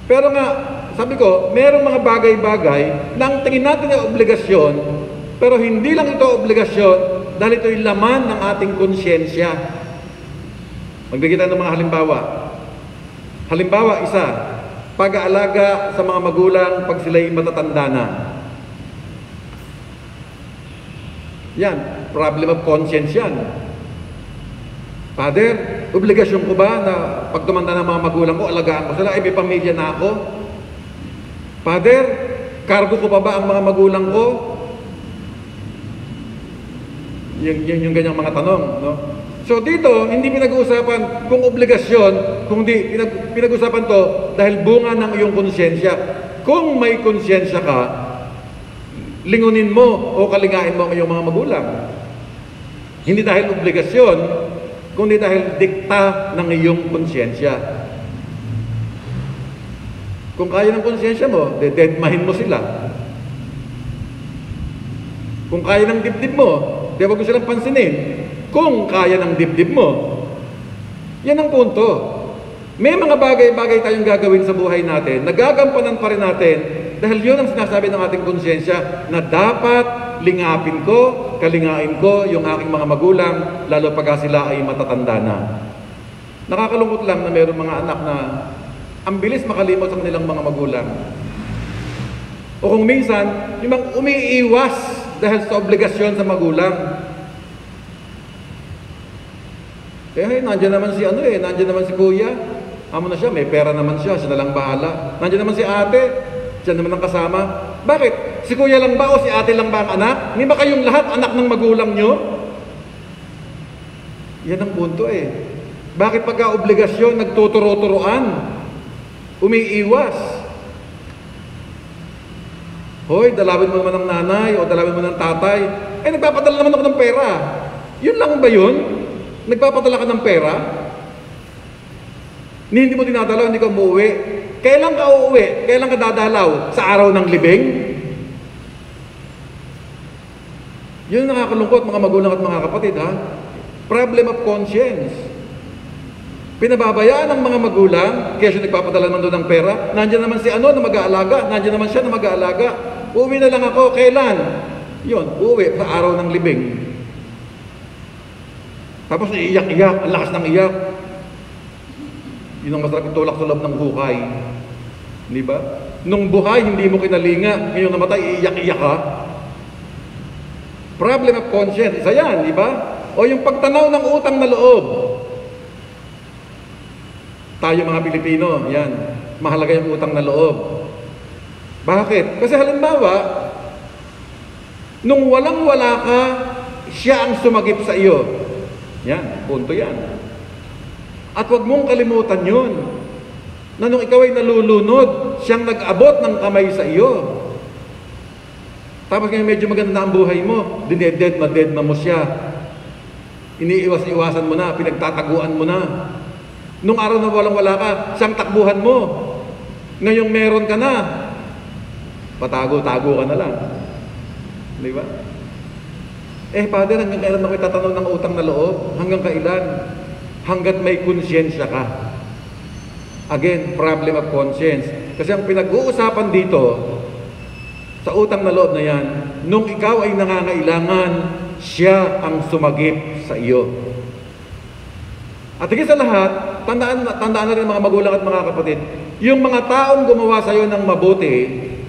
Pero nga, sabi ko, merong mga bagay-bagay na ang tingin natin ay obligasyon, pero hindi lang ito obligasyon, dahil ito'y laman ng ating konsyensya. Magbigay tayo ng mga halimbawa. Halimbawa, isa, pag-aalaga sa mga magulang pag sila'y matatanda na. Yan, problem of conscience yan. Father, obligasyon ko ba na pag tumanda ng mga magulang ko, alagaan ko sila, may pamilya na ako? Father, cargo ko pa ba ang mga magulang ko? Yung ganyang mga tanong, no? So dito, hindi pinag-uusapan kung obligasyon, kung di pinag-uusapan to dahil bunga ng iyong konsyensya. Kung may konsyensya ka, lingunin mo o kalingain mo ang iyong mga magulang. Hindi dahil obligasyon, kundi dahil dikta ng iyong konsyensya. Kung kaya ng konsyensya mo, dededmahin mo sila. Kung kaya ng dibdib mo, di wag mo silang pansinin. Kung kaya ng dibdib mo, yan ang punto. May mga bagay-bagay tayong gagawin sa buhay natin, nagagampanan pa rin natin, dahil yun ang sinasabi ng ating konsyensya, na dapat lingapin ko, kalingain ko yung aking mga magulang, lalo pagka sila ay matatanda na. Nakakalungkot lang na mayroong mga anak na ang bilis makalimot sa kanilang mga magulang. O kung minsan, yung mga umiiwas dahil sa obligasyon sa magulang. Nandiyan naman si nandiyan naman si kuya. Amo na siya, may pera naman siya na lang bahala. Nandiyan naman si ate, siya naman ang kasama. Bakit? Si kuya lang ba o si ate lang ba ang anak? Hindi ba kayong lahat anak ng magulang nyo? Yan ang punto Bakit pagka obligasyon, nagtuturo-turuan? Umiiwas? Hoy, dalawin mo naman ng nanay o dalawin mo ng tatay. Nagpapadala naman ako ng pera. Yun lang ba yun? Nagpapadala ka ng pera? Hindi mo dinadalaw, hindi ka umuwi. Kailan ka uuwi? Kailan ka dadalaw? Sa araw ng libing? Yun ang nakakalungkot mga magulang at mga kapatid, ha? Problem of conscience. Pinababayaan ng mga magulang, kaya siya nagpapadala naman doon ng pera. Nandiyan naman si na mag-aalaga. Nandiyan naman siya na mag-aalaga. Uuwi na lang ako. Kailan? Yun, uuwi sa araw ng libing. Tapos iiyak-iyak, ang lakas ng iyak. Yun ang masarap itulak sa loob ng hukay. Di ba? Nung buhay, hindi mo kinalinga. Ngayon namatay, iiyak-iyak ka. Problem of conscience. Isa yan, di ba? O yung pagtanaw ng utang na loob. Tayo mga Pilipino, yan. Mahalaga yung utang na loob. Bakit? Kasi halimbawa, nung walang-wala ka, siya ang sumagip sa iyo. Yan, punto yan. At huwag mong kalimutan yun. Na nung ikaw ay nalulunod, siyang nag-abot ng kamay sa iyo. Tapos ngayon medyo maganda na ang buhay mo, dinededma mo siya. Iniiwas-iwasan mo na, pinagtataguan mo na. Nung araw na walang-wala ka, siyang takbuhan mo. Ngayong meron ka na, patago-tago ka na lang. Di ba? Father, hanggang kailan ako itatanong ng utang na loob? Hanggang kailan? Hanggat may konsyensya ka. Again, problem of conscience. Kasi ang pinag-uusapan dito, sa utang na loob na yan, nung ikaw ay nangangailangan, siya ang sumagip sa iyo. At higit sa lahat, tandaan na rin mga magulang at mga kapatid, yung mga taong gumawa sa iyo ng mabuti,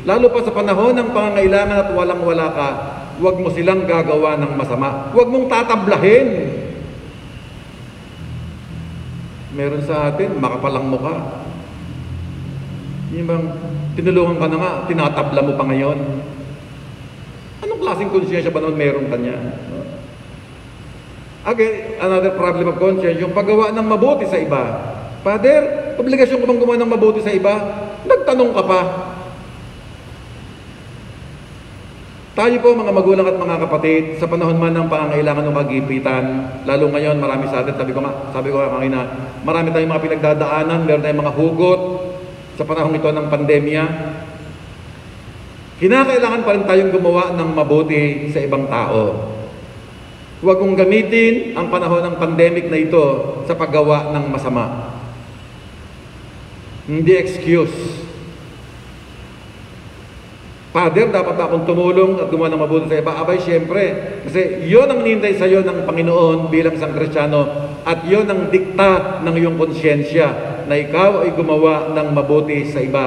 lalo pa sa panahon ng pangangailangan at walang-wala ka, huwag mo silang gagawa ng masama. Huwag mong tatablahin. Meron sa atin, makapalang mukha. Yung bang tinulungan ka na nga, tinatabla mo pa ngayon. Anong klaseng konsyensya ba naman meron ka niya? Again, another problem of conscience, yung paggawa ng mabuti sa iba. Father, obligasyon ko bang gumawa ng mabuti sa iba? Nagtanong ka pa. Tayo po mga magulang at mga kapatid, sa panahon man ng pangangailangan ng kagipitan, lalo ngayon marami sa atin, sabi ko nga kanina, marami tayong mga pinagdadaanan, meron tayong mga hugot sa panahon ito ng pandemya. Kinakailangan pa rin tayong gumawa ng mabuti sa ibang tao. Huwag kong gamitin ang panahon ng pandemic na ito sa paggawa ng masama. Hindi excuse. Father, dapat akong tumulong at gumawa ng mabuti sa iba. Abay, siyempre. Kasi yun ang nintay sa iyo ng Panginoon bilang isang Kristiyano at yun ang dikta ng iyong konsyensya na ikaw ay gumawa ng mabuti sa iba.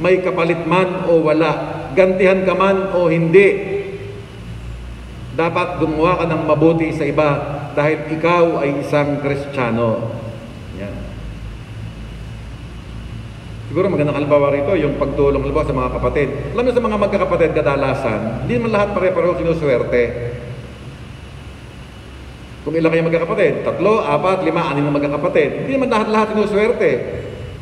May kapalit man o wala, gantihan ka man o hindi, dapat gumawa ka ng mabuti sa iba dahil ikaw ay isang Kristiyano. Yan. Siguro magandang halimbawa rito, yung pagtulong sa mga kapatid. Alam niyo sa mga magkakapatid kadalasan, hindi man lahat pare-pareho sinuswerte. Kung ilang kayo magkakapatid, 3, 4, 5, 6 na magkakapatid, hindi naman lahat sinuswerte.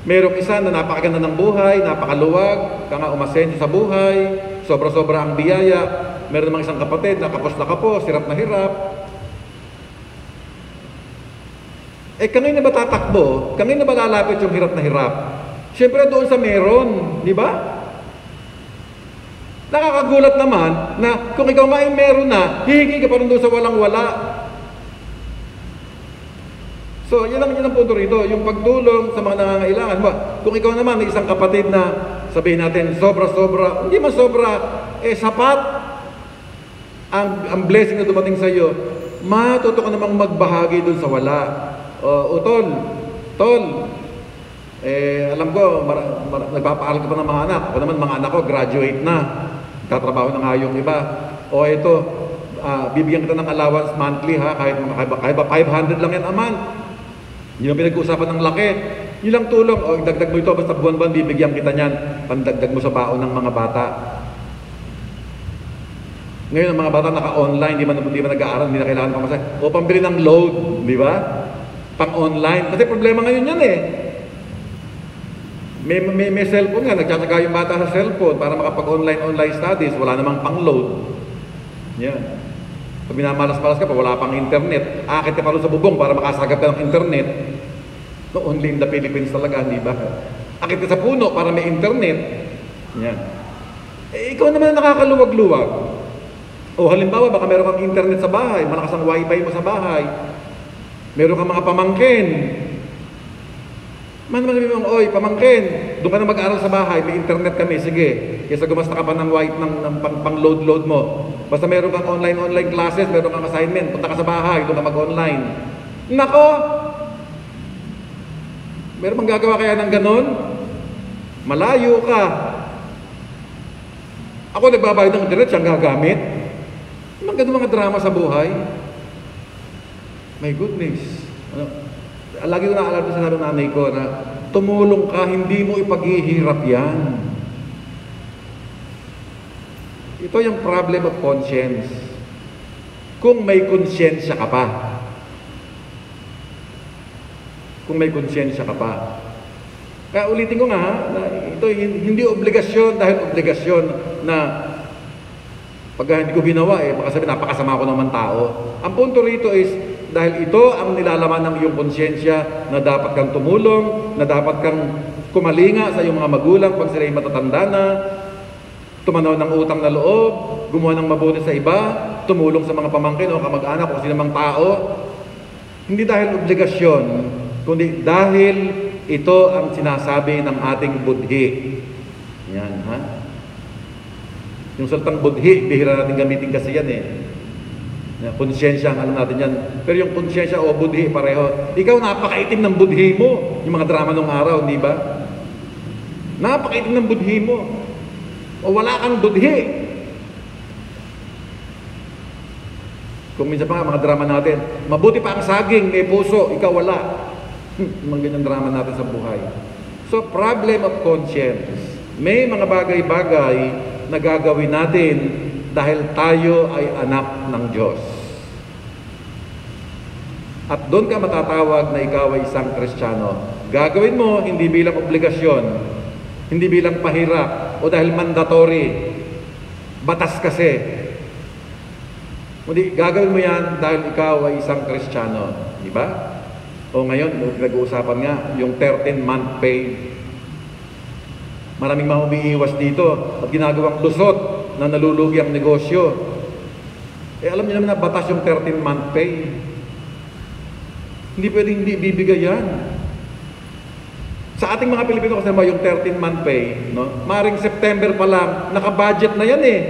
Merong isa na napakaganda ng buhay, napakaluwag, umasenso sa buhay, sobra-sobra ang biyaya. Meron namang isang kapatid na kapos, hirap na hirap. Kanina ba tatakbo? Kanina ba lalapit yung hirap na hirap? Siyempre doon sa meron, di ba? Nakakagulat naman na kung ikaw nga ay meron na, hihingi ka pa rin doon sa walang-wala. So, yun ang punto rito, yung pagtulong sa mga nangangailangan. Kung ikaw naman ay isang kapatid na sabihin natin, sobra-sobra, hindi man sobra, sapat ang blessing na dumating sa iyo, matuto ka namang magbahagi doon sa wala. Tol, alam ko, nagpapaaral ka pa ng mga anak. Ako naman, mga anak ko, graduate na. Tatrabaho na nga yung iba. Bibigyan kita ng allowance monthly ha, kahit 500 lang yan a month. Yun ang pinag-uusapan ng laki. Yun lang tulong. Dagdag mo ito, basta buwan-buwan, bibigyan kita niyan. Pandagdag mo sa baon ng mga bata. Ngayon, ang mga bata naka-online, di man nag-aaral, hindi na kailangan pang masaya. O pambili ng load, di ba? Pang-online. Kasi problema ngayon yan May cellphone nga, nagtsatsaga yung bata sa cellphone para makapag-online studies, wala namang pang-load. Yan. Pag minamalas-malas ka pa, wala pang internet. Akit ka pa rin sa bubong para makasagap ka ng internet. No, only in the Philippines talaga, di ba? Akit ka sa puno para may internet. Yan. Ikaw naman nakakaluwag-luwag. O halimbawa, baka meron kang internet sa bahay, malakas ang wifi mo sa bahay. Meron kang mga pamangkin. Sabi mo, pamangkin, doon ka na mag-aaral sa bahay, may internet kami, sige. Kaysa gumasta ka pa ng pang-load mo. Basta meron kang online classes, meron kang assignment, punta ka sa bahay, doon ka mag-online. Nako! Meron bang gagawa kaya ng ganon? Malayo ka. Ako nagbabayad ng internet, siyang gagamit. Mga drama sa buhay. My goodness. Lagi ko naalala sa sabi ng nanay ko na tumulong ka, hindi mo ipaghihirap yan. Ito yung problem of conscience. Kung may konsyensya ka pa. Kaya ulitin ko nga, na ito hindi obligasyon dahil obligasyon na pag hindi ko ginawa, baka sabihin, napakasama ko naman tao. Ang punto rito is, dahil ito ang nilalaman ng iyong konsyensya na dapat kang tumulong, na dapat kang kumalinga sa iyong mga magulang pag sila'y matatanda na, tumanaw ng utang na loob, gumawa ng mabuti sa iba, tumulong sa mga pamangkin o kamag-anak o sinamang tao. Hindi dahil obligasyon, kundi dahil ito ang sinasabi ng ating budhi. Yan, ha? Yung salitang budhi, bihira natin gamitin kasi yan eh. Konsyensya ang ano natin yan. Pero yung konsyensya o budhi, pareho. Ikaw, napakaitim ng budhi mo. Yung mga drama nung araw, di ba? Napakaitim ng budhi mo. O wala kang budhi. Kung minsan pa nga, mga drama natin, mabuti pa ang saging, may puso, ikaw wala. Mga ganyan drama natin sa buhay. So, problem of conscience. May mga bagay-bagay na gagawin natin dahil tayo ay anak ng Diyos. At doon ka matatawag na ikaw ay isang Kristiyano. Gagawin mo hindi bilang obligasyon, hindi bilang pahirap, o dahil mandatory. Batas kasi. Hindi, gagawin mo yan dahil ikaw ay isang Kristiyano. Di ba? O ngayon, nag-uusapan nga, yung 13-month pay. Maraming mga umiiwas dito at ginagawang lusot na nalulugi ang negosyo. Alam niyo naman na batas yung 13-month pay. Hindi pwedeng hindi bibigay yan. Sa ating mga Pilipino kasi yung 13-month pay, no? Maring September pa lang, naka-budget na yan eh.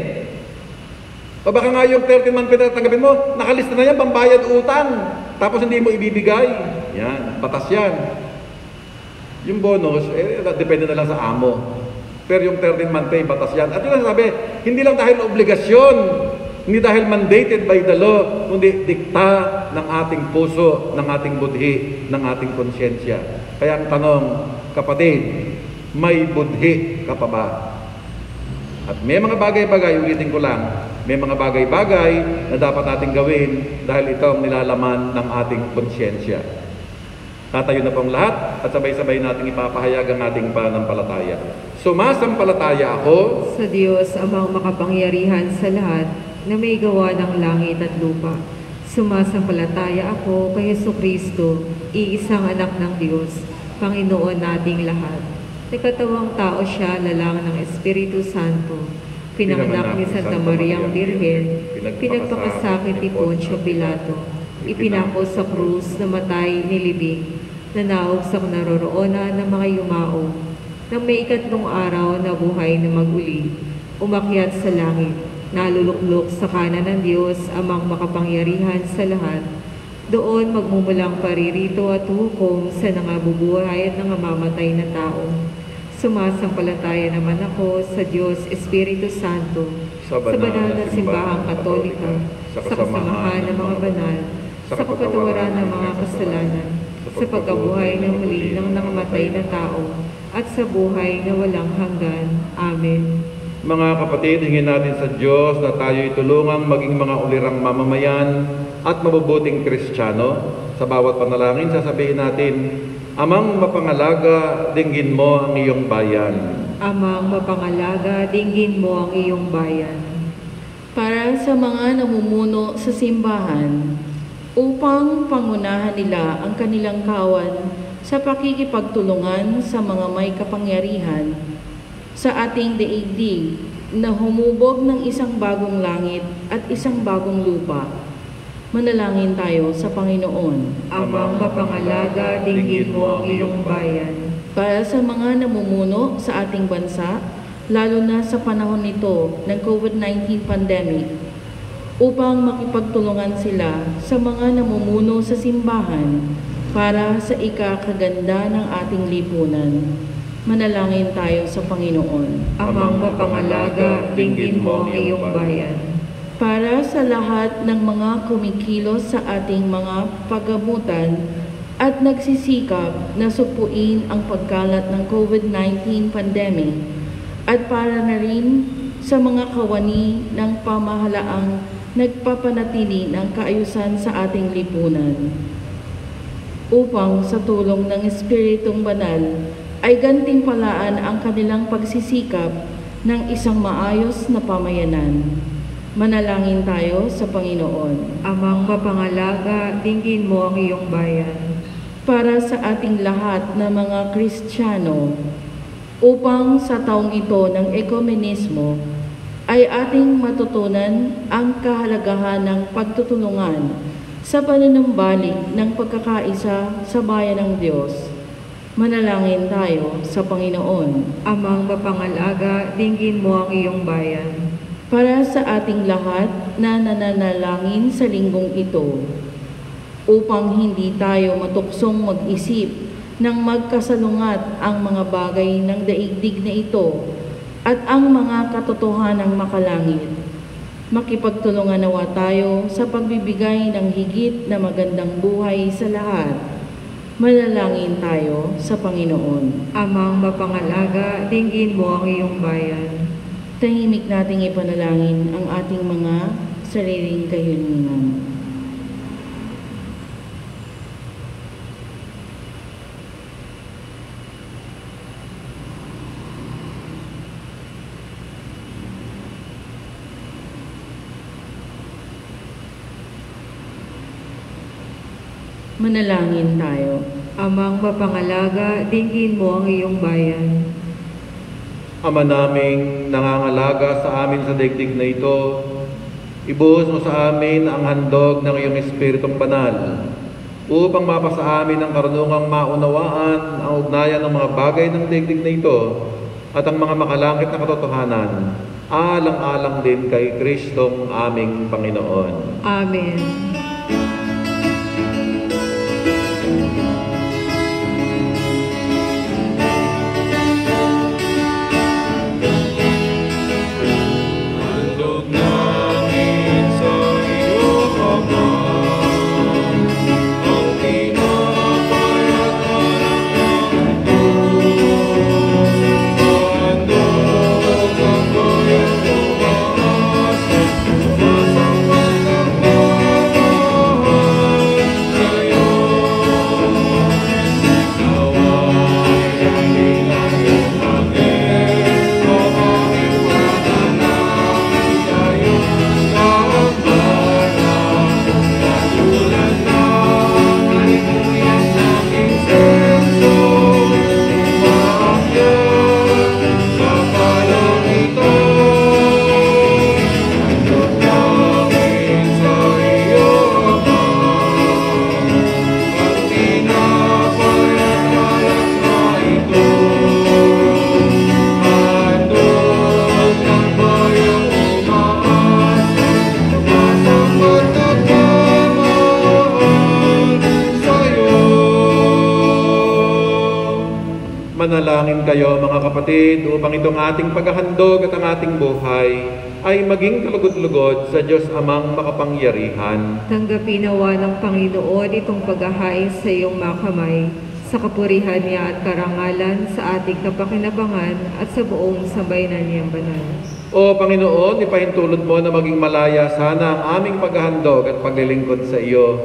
O baka nga yung 13-month pay na tanggapin mo, nakalista na yan, pambayad utang. Tapos hindi mo ibibigay. Yan, batas yan. Yung bonus, depende na lang sa amo. Pero yung 13-month pay, batas yan. At yun ang sabi, hindi lang dahil obligasyon, hindi dahil mandated by the law, kundi dikta ng ating puso, ng ating budhi, ng ating konsyensya. Kaya ang tanong, kapatid, may budhi ka pa ba? At may mga bagay-bagay, ulitin ko lang, may mga bagay-bagay na dapat natin gawin dahil ito ang nilalaman ng ating konsyensya. Tatayo na pong lahat at sabay-sabay nating ipapahayag ang ating pananampalataya. Sumasampalataya ako sa Diyos amang makapangyarihan sa lahat na may gawa ng langit at lupa. Sumasampalataya ako kay Jesucristo, iisang anak ng Diyos, Panginoon nating lahat. Nakatawang tao siya, lalang ng Espiritu Santo. Pinanganak ni Santa Mariang Birhen, pinagpakasakit ni Poncio Pilato, ipinako sa krus, namatay, nilibing, nanawag sa naroroonan ng mga yumao, nang may ikatlong araw na buhay na maguli, umakyat sa langit, naluluklok sa kanan ng Diyos, amang makapangyarihan sa lahat. Doon magmumulang paririto at hukom sa nangabubuhay at nangamatay na tao. Sumasampalataya naman ako sa Diyos Espiritu Santo, sa banal na simbahang Katolika, sa kasamahan ng mga banal, sa kapatawaran ng mga kasalanan, sa pagkabuhay ng muli ng nangamatay na tao, at sa buhay na walang hanggan. Amen. Mga kapatid, hingin natin sa Diyos na tayo'y tulungang maging mga ulirang mamamayan at mabubuting Kristiyano. Sa bawat panalangin, sasabihin natin, Amang mapangalaga, dinggin mo ang iyong bayan. Amang mapangalaga, dinggin mo ang iyong bayan. Para sa mga namumuno sa simbahan, upang pangunahan nila ang kanilang kawan sa pakikipagtulungan sa mga may kapangyarihan sa ating daigdig na humubog ng isang bagong langit at isang bagong lupa. Manalangin tayo sa Panginoon. Amang mapangalaga, dinggin mo ang iyong bayan. Para sa mga namumuno sa ating bansa, lalo na sa panahon nito ng COVID-19 pandemic, upang makipagtulungan sila sa mga namumuno sa simbahan para sa ikakaganda ng ating lipunan. Manalangin tayo sa Panginoon. Amang mapangalaga, dinggin mo ang iyong bayan. Para sa lahat ng mga kumikilos sa ating mga paggamutan at nagsisikap na supuin ang pagkalat ng COVID-19 pandemic, at para na rin sa mga kawani ng pamahalaang nagpapanatili ng kaayusan sa ating lipunan, upang sa tulong ng Espiritong Banal ay gantimpalaan ang kanilang pagsisikap ng isang maayos na pamayanan. Manalangin tayo sa Panginoon. Amang mapangalaga, dinggin mo ang iyong bayan. Para sa ating lahat na mga Kristiyano, upang sa taong ito ng ekumenismo ay ating matutunan ang kahalagahan ng pagtutulungan sa panunumbalik ng pagkakaisa sa bayan ng Diyos. Manalangin tayo sa Panginoon. Amang mapangalaga, dinggin mo ang iyong bayan. Para sa ating lahat na nananalangin sa linggong ito, upang hindi tayo matuksong mag-isip ng magkasalungat ang mga bagay ng daigdig na ito at ang mga katotohanang makalangit. Makipagtulungan nawa tayo sa pagbibigay ng higit na magandang buhay sa lahat. Manalangin tayo sa Panginoon. Amang mapangalaga, dinggin mo ang iyong bayan. Tahimik nating ipanalangin ang ating mga sariling kahilingan. Manalangin tayo. Amang mapangalaga, dinggin mo ang iyong bayan. Ama naming nangangalaga sa amin sa daigdig na ito, ibuhos mo sa amin ang handog ng iyong Espiritong Banal upang mapasa amin ang karunungang maunawaan ang ugnayan ng mga bagay ng daigdig na ito at ang mga makalangit na katotohanan, alang-alang din kay Kristong aming Panginoon. Amen. Manalangin kayo mga kapatid upang itong ating paghahandog at ang ating buhay ay maging kalugod-lugod sa Diyos Amang makapangyarihan. Tanggapin nawa ng Panginoon itong paghahain sa iyong makamay, sa kapurihan niya at karangalan, sa ating kapakinabangan at sa buong sambayanan niyang banal. O Panginoon, ipahintulot mo na maging malaya sana ang aming paghahandog at paglilingkod sa iyo.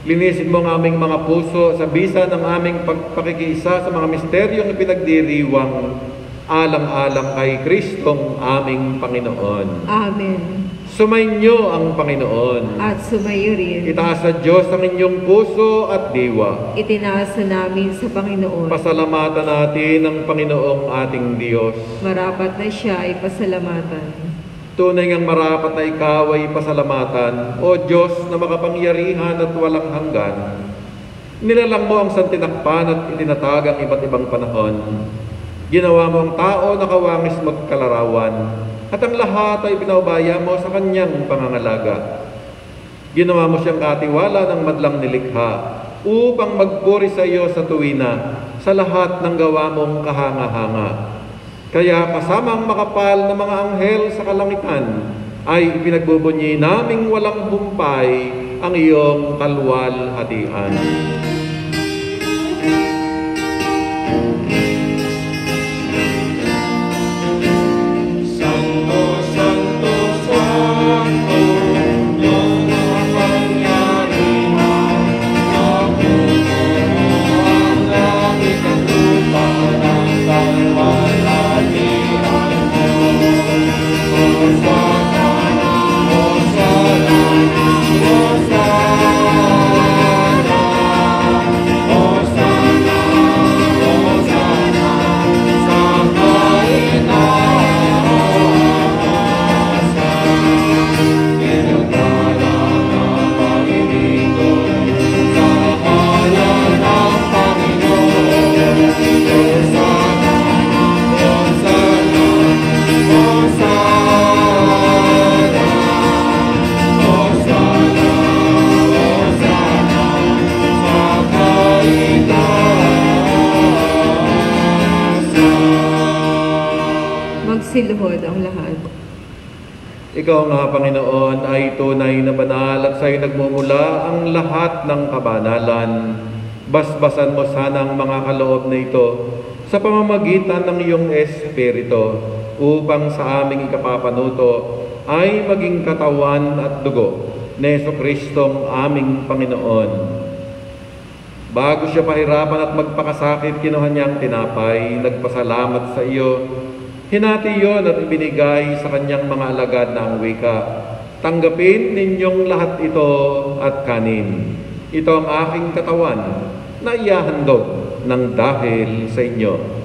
Linisin mo ang aming mga puso sa bisa ng aming pagpakikiisa sa mga misteryong ipinagdiriwang alang-alang kay Kristong aming Panginoon. Amen. Sumainyo ang Panginoon. At sumayo rin. Itaas sa Diyos ang inyong puso at diwa. Itinaasa namin sa Panginoon. Pasalamatan natin ang Panginoong ating Diyos. Marapat na siya ay pasalamatan. Tunay ngang marapat na ikaw ay pasalamatan, O Diyos na makapangyarihan at walang hanggan. Nilalang mo ang santinakpan at itinatag ang iba't ibang panahon. Ginawa mo ang tao na kawangis mo't kalarawan, at ang lahat ay pinaubaya mo sa kanyang pangangalaga. Ginawa mo siyang katiwala ng madlang nilikha, upang magpuri sa iyo sa tuwina, sa lahat ng gawa mong kahanga-hanga. Kaya kasamang makapal na mga anghel sa kalangitan, ay ipinagbubunyi naming walang humpay ang iyong kalwalhatian. luhod ang lahat. Ikaw nga, Panginoon, ay tunay na banal at sa'yo nagmumula ang lahat ng kabanalan. Basbasan mo sana ang mga kaloob na ito sa pamamagitan ng iyong Espiritu upang sa aming ikapapanuto ay maging katawan at dugo ni Jesucristong aming Panginoon. Bago siya pahirapan at magpakasakit, kinuha niya ang tinapay, nagpasalamat sa iyo, hinati iyon at ibinigay sa kanyang mga alagad na ang wika, tanggapin ninyong lahat ito at kanin. Ito ang aking katawan na ihahandog ng dahil sa inyo.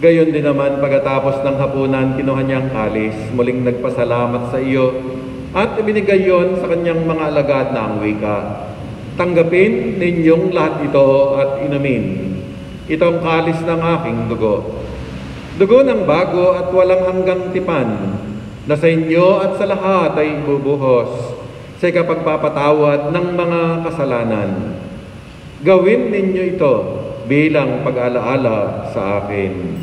Gayon din naman pagkatapos ng hapunan, kinuha niya ang kalis, muling nagpasalamat sa iyo, at ibinigay yon sa kanyang mga alagad na ang wika. Tanggapin ninyong lahat ito at inumin. Ito ang kalis ng aking dugo. Dugo ng bago at walang hanggang tipan, na sa inyo at sa lahat ay bubuhos sa ikapagpapatawad ng mga kasalanan. Gawin ninyo ito bilang pag-alaala sa akin.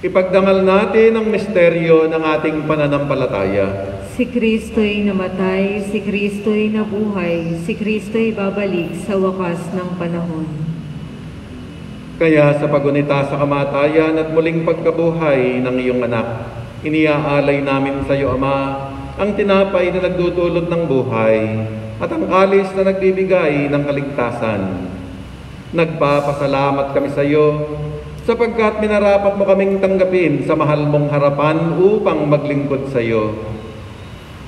Ipagdangal natin ang misteryo ng ating pananampalataya. Si Kristo'y namatay, si Kristo'y nabuhay, si Kristo'y babalik sa wakas ng panahon. Kaya sa pagunita sa kamatayan at muling pagkabuhay ng iyong anak, iniaalay namin sa iyo, Ama, ang tinapay na nagdudulot ng buhay at ang kalis na nagbibigay ng kaligtasan. Nagpapasalamat kami sa iyo sapagkat minarapat mo kaming tanggapin sa mahal mong harapan upang maglingkod sa iyo.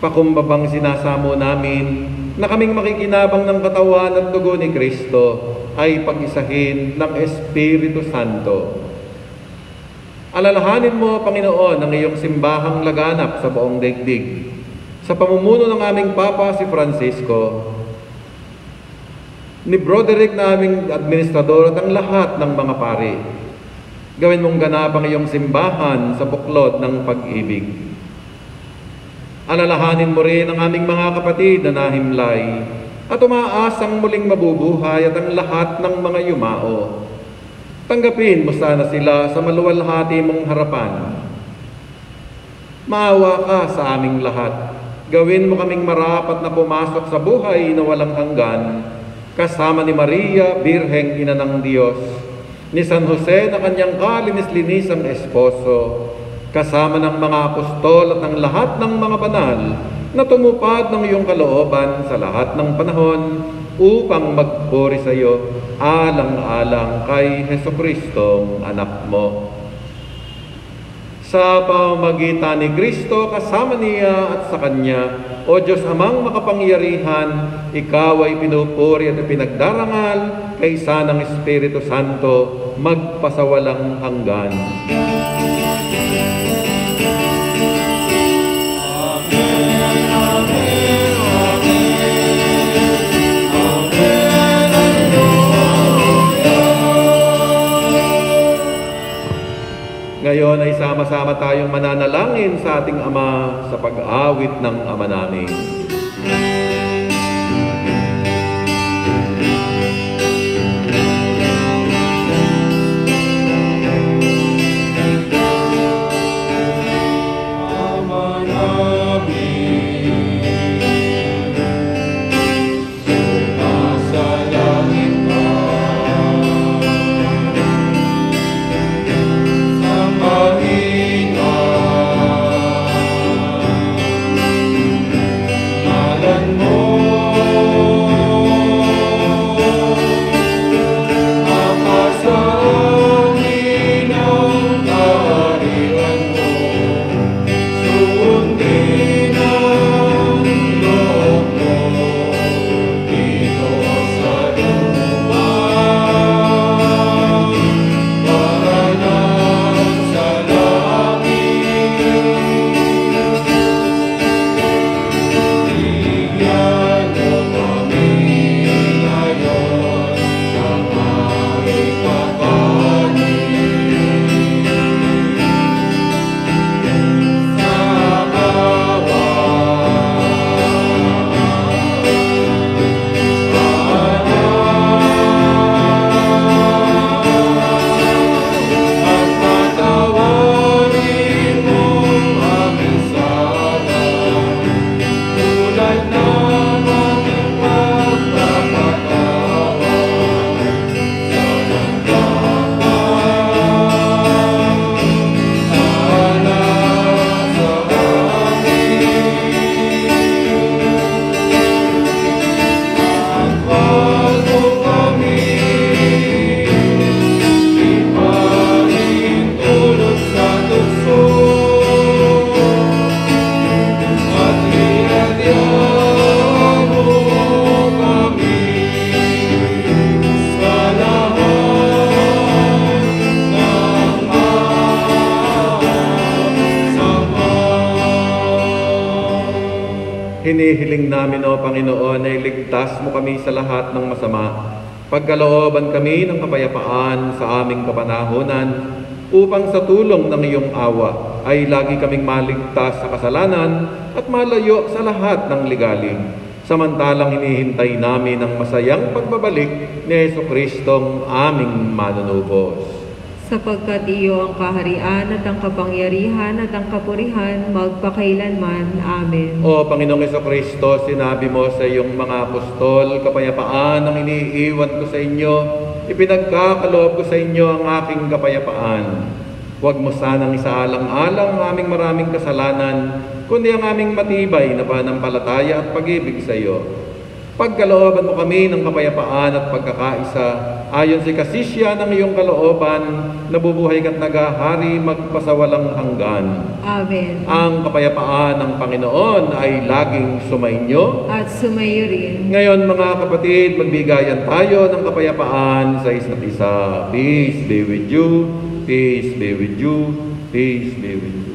Pakumbabang sinasamo namin na kaming makikinabang ng katawan at dugo ni Kristo ay pag-isahin ng Espiritu Santo. Alalahanin mo, Panginoon, ang iyong simbahang laganap sa buong daigdig. Sa pamumuno ng aming Papa si Francisco, ni Broderick na aming administrador at ang lahat ng mga pari. Gawin mong ganap ang iyong simbahan sa buklod ng pag-ibig. Alalahanin mo rin ang aming mga kapatid na nahimlay at umaasang muling mabubuhay at ang lahat ng mga yumao. Tanggapin mo sana sila sa maluwalhati mong harapan. Maawa ka sa aming lahat. Gawin mo kaming marapat na pumasok sa buhay na walang hanggan, kasama ni Maria, Birheng Ina ng Diyos, ni San Jose na kanyang kalinis-linisang esposo, kasama ng mga apostol at ng lahat ng mga banal na tumupad ng iyong kalooban sa lahat ng panahon upang magpuri sa iyo alang-alang kay Jesucristong anak mo. Sa pamamagitan ni Kristo, kasama niya at sa Kanya, O Diyos Amang makapangyarihan, Ikaw ay pinupuri at pinagdarangal kaysa ng Espiritu Santo magpasawalang hanggan. Ngayon ay sama-sama tayong mananalangin sa ating Ama sa pag-awit ng Ama namin. Sambahin mo Hinihiling namin, O Panginoon, na iligtas mo kami sa lahat ng masama. Pagkalooban kami ng kapayapaan sa aming kapanahonan, upang sa tulong ng iyong awa ay lagi kaming maligtas sa kasalanan at malayo sa lahat ng ligaling. Samantalang hinihintay namin ang masayang pagbabalik ni Jesucristong aming manunubos. Sapagkat iyo ang kaharian at ang kapangyarihan at ang kapurihan magpakailanman. Amen. O Panginoong Jesucristo, sinabi mo sa iyong mga apostol, kapayapaan ang iniiwan ko sa inyo, ipinagkakaloob ko sa inyo ang aking kapayapaan. Huwag mo sanang isaalang-alang ang aming maraming kasalanan, kundi ang aming matibay na pananampalataya at pag-ibig sa iyo. Pagkalooban mo kami ng kapayapaan at pagkakaisa, ayon sa kasisya ng iyong kalooban, nabubuhay ka't nagahari magpasawalang hanggan. Amen. Ang kapayapaan ng Panginoon ay laging sumainyo. At sumayo rin. Ngayon mga kapatid, magbigayan tayo ng kapayapaan sa isa't isa. Peace be with you, peace be with you, peace be with you.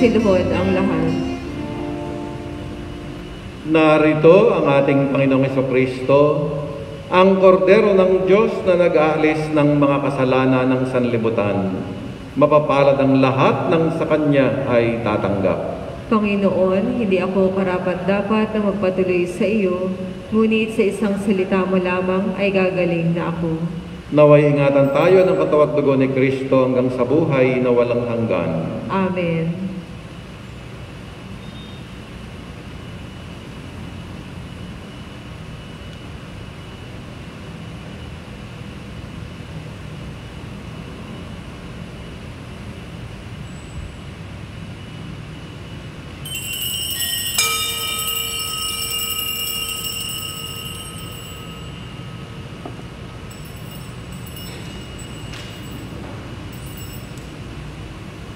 Magsiluhod ang lahat. Narito ang ating Panginoong Jesucristo, ang kordero ng Diyos na nag-aalis ng mga kasalanan ng sanlibutan. Mapapalad ang lahat ng sa Kanya ay tatanggap. Panginoon, hindi ako karapat-dapat na magpatuloy sa iyo, ngunit sa isang salita mo lamang ay gagaling na ako. Naway ingatan tayo ng katawan at dugo ni Kristo hanggang sa buhay na walang hanggan. Amen.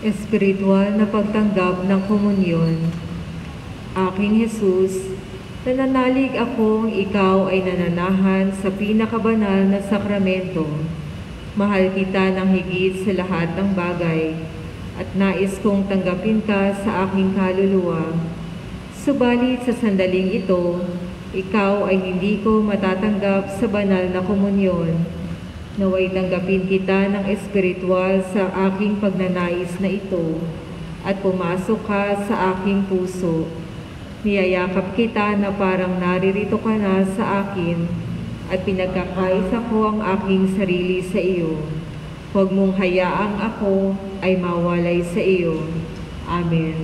Espiritual na pagtanggap ng komunyon. Aking Jesus, nananalig akong ikaw ay nananahan sa pinakabanal na sakramento. Mahal kita ng higit sa lahat ng bagay at nais kong tanggapin ka sa aking kaluluwa. Subalit sa sandaling ito, ikaw ay hindi ko matatanggap sa banal na komunyon. Naway tanggapin kita ng espiritual sa aking pagnanais na ito at pumasok ka sa aking puso. Niyayakap kita na parang naririto ka na sa akin at pinagkakaisa ko ang aking sarili sa iyo. Huwag mong hayaang ako ay mawalay sa iyo. Amen.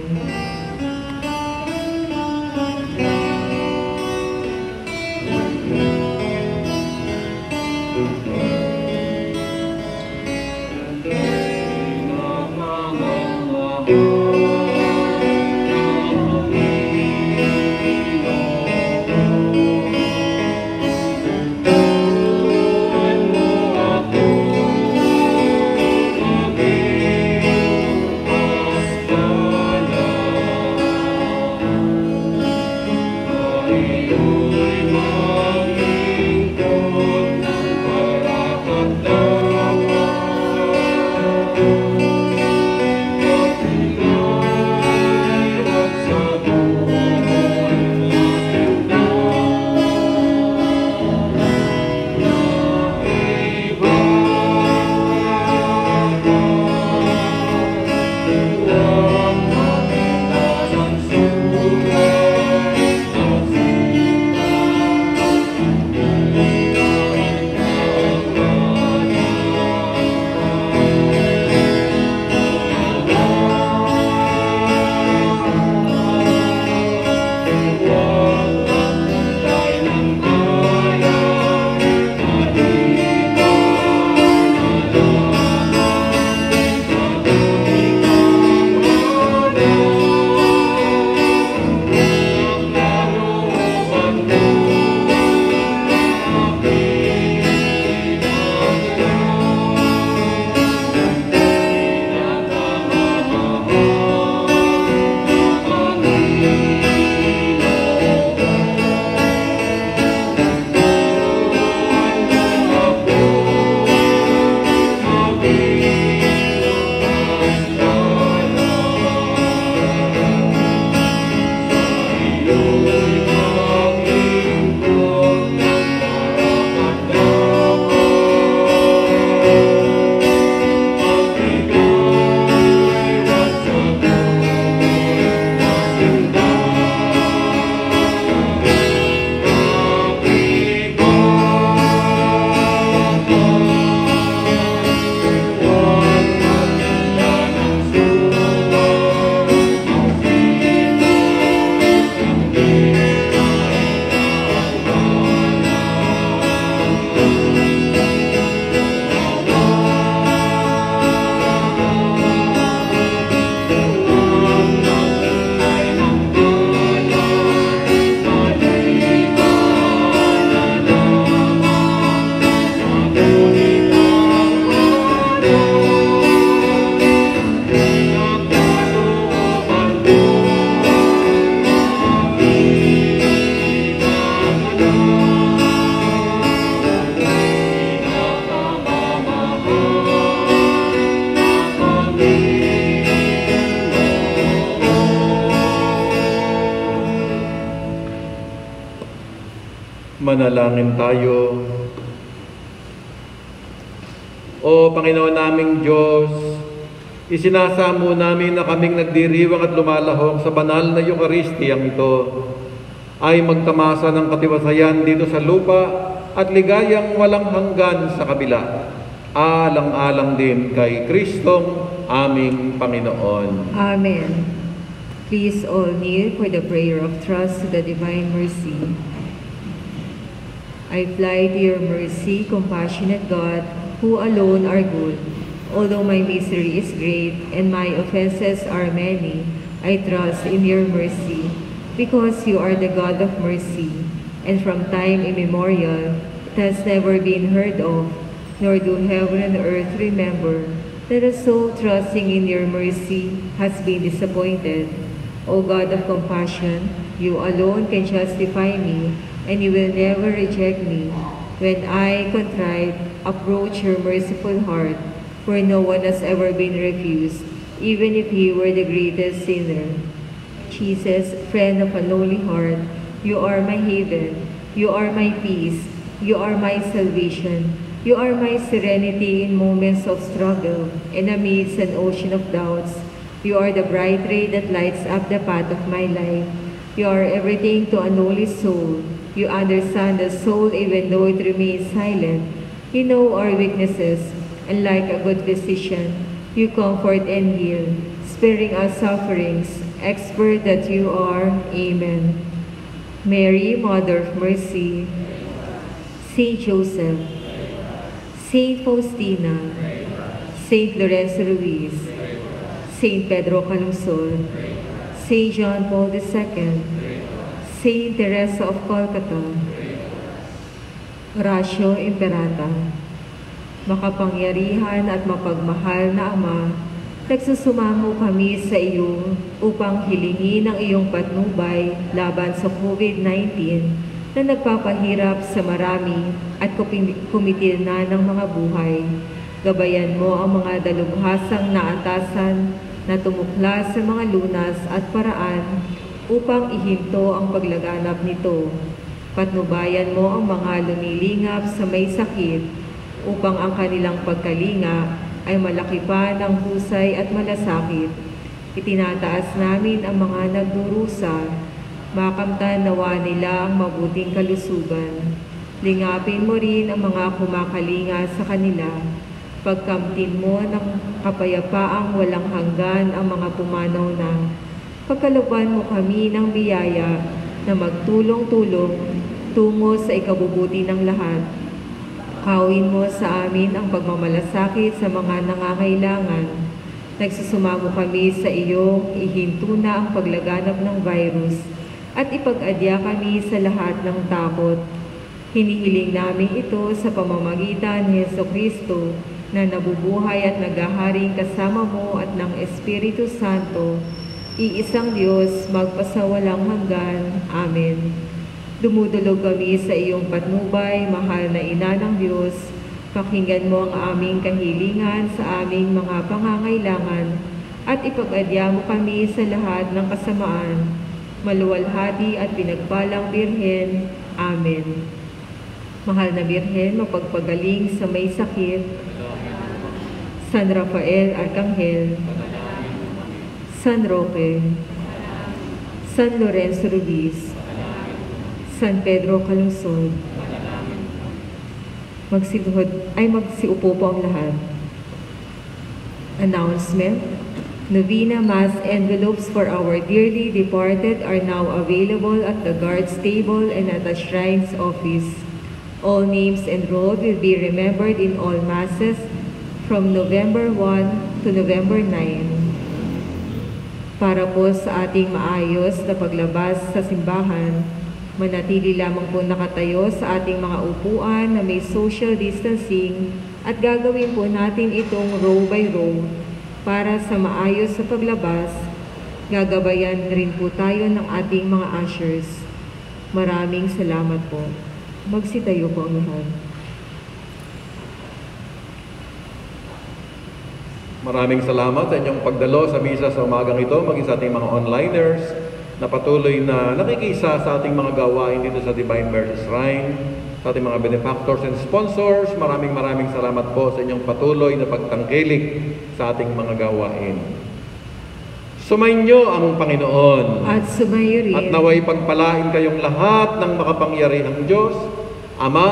Manalangin tayo. O Panginoon naming Diyos, isinasamo namin na kaming nagdiriwang at lumalahok sa banal na Eucharistiyang ito ay magtamasa ng katiwasayan dito sa lupa at ligayang walang hanggan sa kabila. Alang-alang din kay Kristong aming Panginoon. Amen. Please all kneel for the prayer of trust to the divine mercy. I fly to your mercy, compassionate God, who alone are good. Although my misery is great and my offenses are many, I trust in your mercy, because you are the God of mercy, and from time immemorial it has never been heard of, nor do heaven and earth remember, that a soul trusting in your mercy has been disappointed. O God of compassion, you alone can justify me, and you will never reject me. When I, contrite, approach your merciful heart, where no one has ever been refused, even if he were the greatest sinner. Jesus, friend of a lowly heart, you are my haven, you are my peace, you are my salvation, you are my serenity in moments of struggle, and amidst an ocean of doubts. You are the bright ray that lights up the path of my life. You are everything to a lowly soul. You understand the soul even though it remains silent. You know our weaknesses, and like a good physician, you comfort and heal, sparing our sufferings, expert that you are. Amen. Mary, Mother of Mercy, Saint Joseph, Saint Faustina, Saint Lorenzo Ruiz, Saint Pedro Calungsod, Saint John Paul II, Saint Teresa of Calcutta, Horacio Imperata, makapangyarihan at mapagmahal na Ama, nagsusumamo kami sa iyo upang hilingin ang iyong patnubay laban sa COVID-19 na nagpapahirap sa marami at kumitil na ng mga buhay. Gabayan mo ang mga dalubhasang naatasan na tumukla sa mga lunas at paraan upang ihinto ang paglaganap nito. Patnubayan mo ang mga lumilingap sa may sakit upang ang kanilang pagkalinga ay malaki pa ng husay at malasakit. Itinataas namin ang mga nagdurusa, makamtan nawa nila ang mabuting kalusugan. Lingapin mo rin ang mga kumakalinga sa kanila. Pagkamtin mo ng kapayapaang walang hanggan ang mga pumanaw na. Pagkalooban mo kami ng biyaya na magtulong-tulong tungo sa ikabubuti ng lahat. Kawin mo sa amin ang pagmamalasakit sa mga nangangailangan. Nagsusumamo kami sa iyo, ihinto na ang paglaganap ng virus at ipag-adya kami sa lahat ng takot. Hinihiling namin ito sa pamamagitan ni Jesucristo na nabubuhay at naghaharing kasama mo at ng Espiritu Santo, iisang Diyos magpasawalang hanggan. Amen. Dumudulog kami sa iyong patnubay, mahal na Ina ng Diyos. Pakinggan mo ang aming kahilingan sa aming mga pangangailangan at ipag-adya mo kami sa lahat ng kasamaan. Maluwalhati at pinagpalang Birhen. Amen. Mahal na Birhen, mapagpagaling sa may sakit. San Rafael Arcangel, San Roque, San Lorenzo Ruiz, San Pedro Calungsod. Magsiupo po ang lahat. Announcement. Novena Mass envelopes for our dearly departed are now available at the guards table and at the shrine's office. All names enrolled will be remembered in all Masses from November 1 to November 9. Para po sa ating maayos na paglabas sa simbahan, manatili lamang po nakatayo sa ating mga upuan na may social distancing at gagawin po natin itong row by row. Para sa maayos sa paglabas, gagabayan rin po tayo ng ating mga ushers. Maraming salamat po. Magsitayo po ang lahat. Maraming salamat sa inyong pagdalo sa misa sa umagang ito, maging sa ating mga onliners. na patuloy na nakikisa sa ating mga gawain dito sa Divine Mercy Shrine, sa ating mga benefactors and sponsors. Maraming salamat po sa inyong patuloy na pagtangkilik sa ating mga gawain. Sumainyo ang Panginoon. At sumayo rin. At naway pagpalain kayong lahat ng makapangyarihang Diyos, Ama,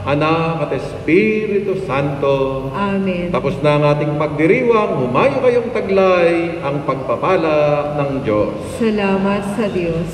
Anak at Espiritu Santo. Amen. Tapos na ang ating pagdiriwang, humayo kayong taglay ang pagpapala ng Diyos. Salamat sa Diyos.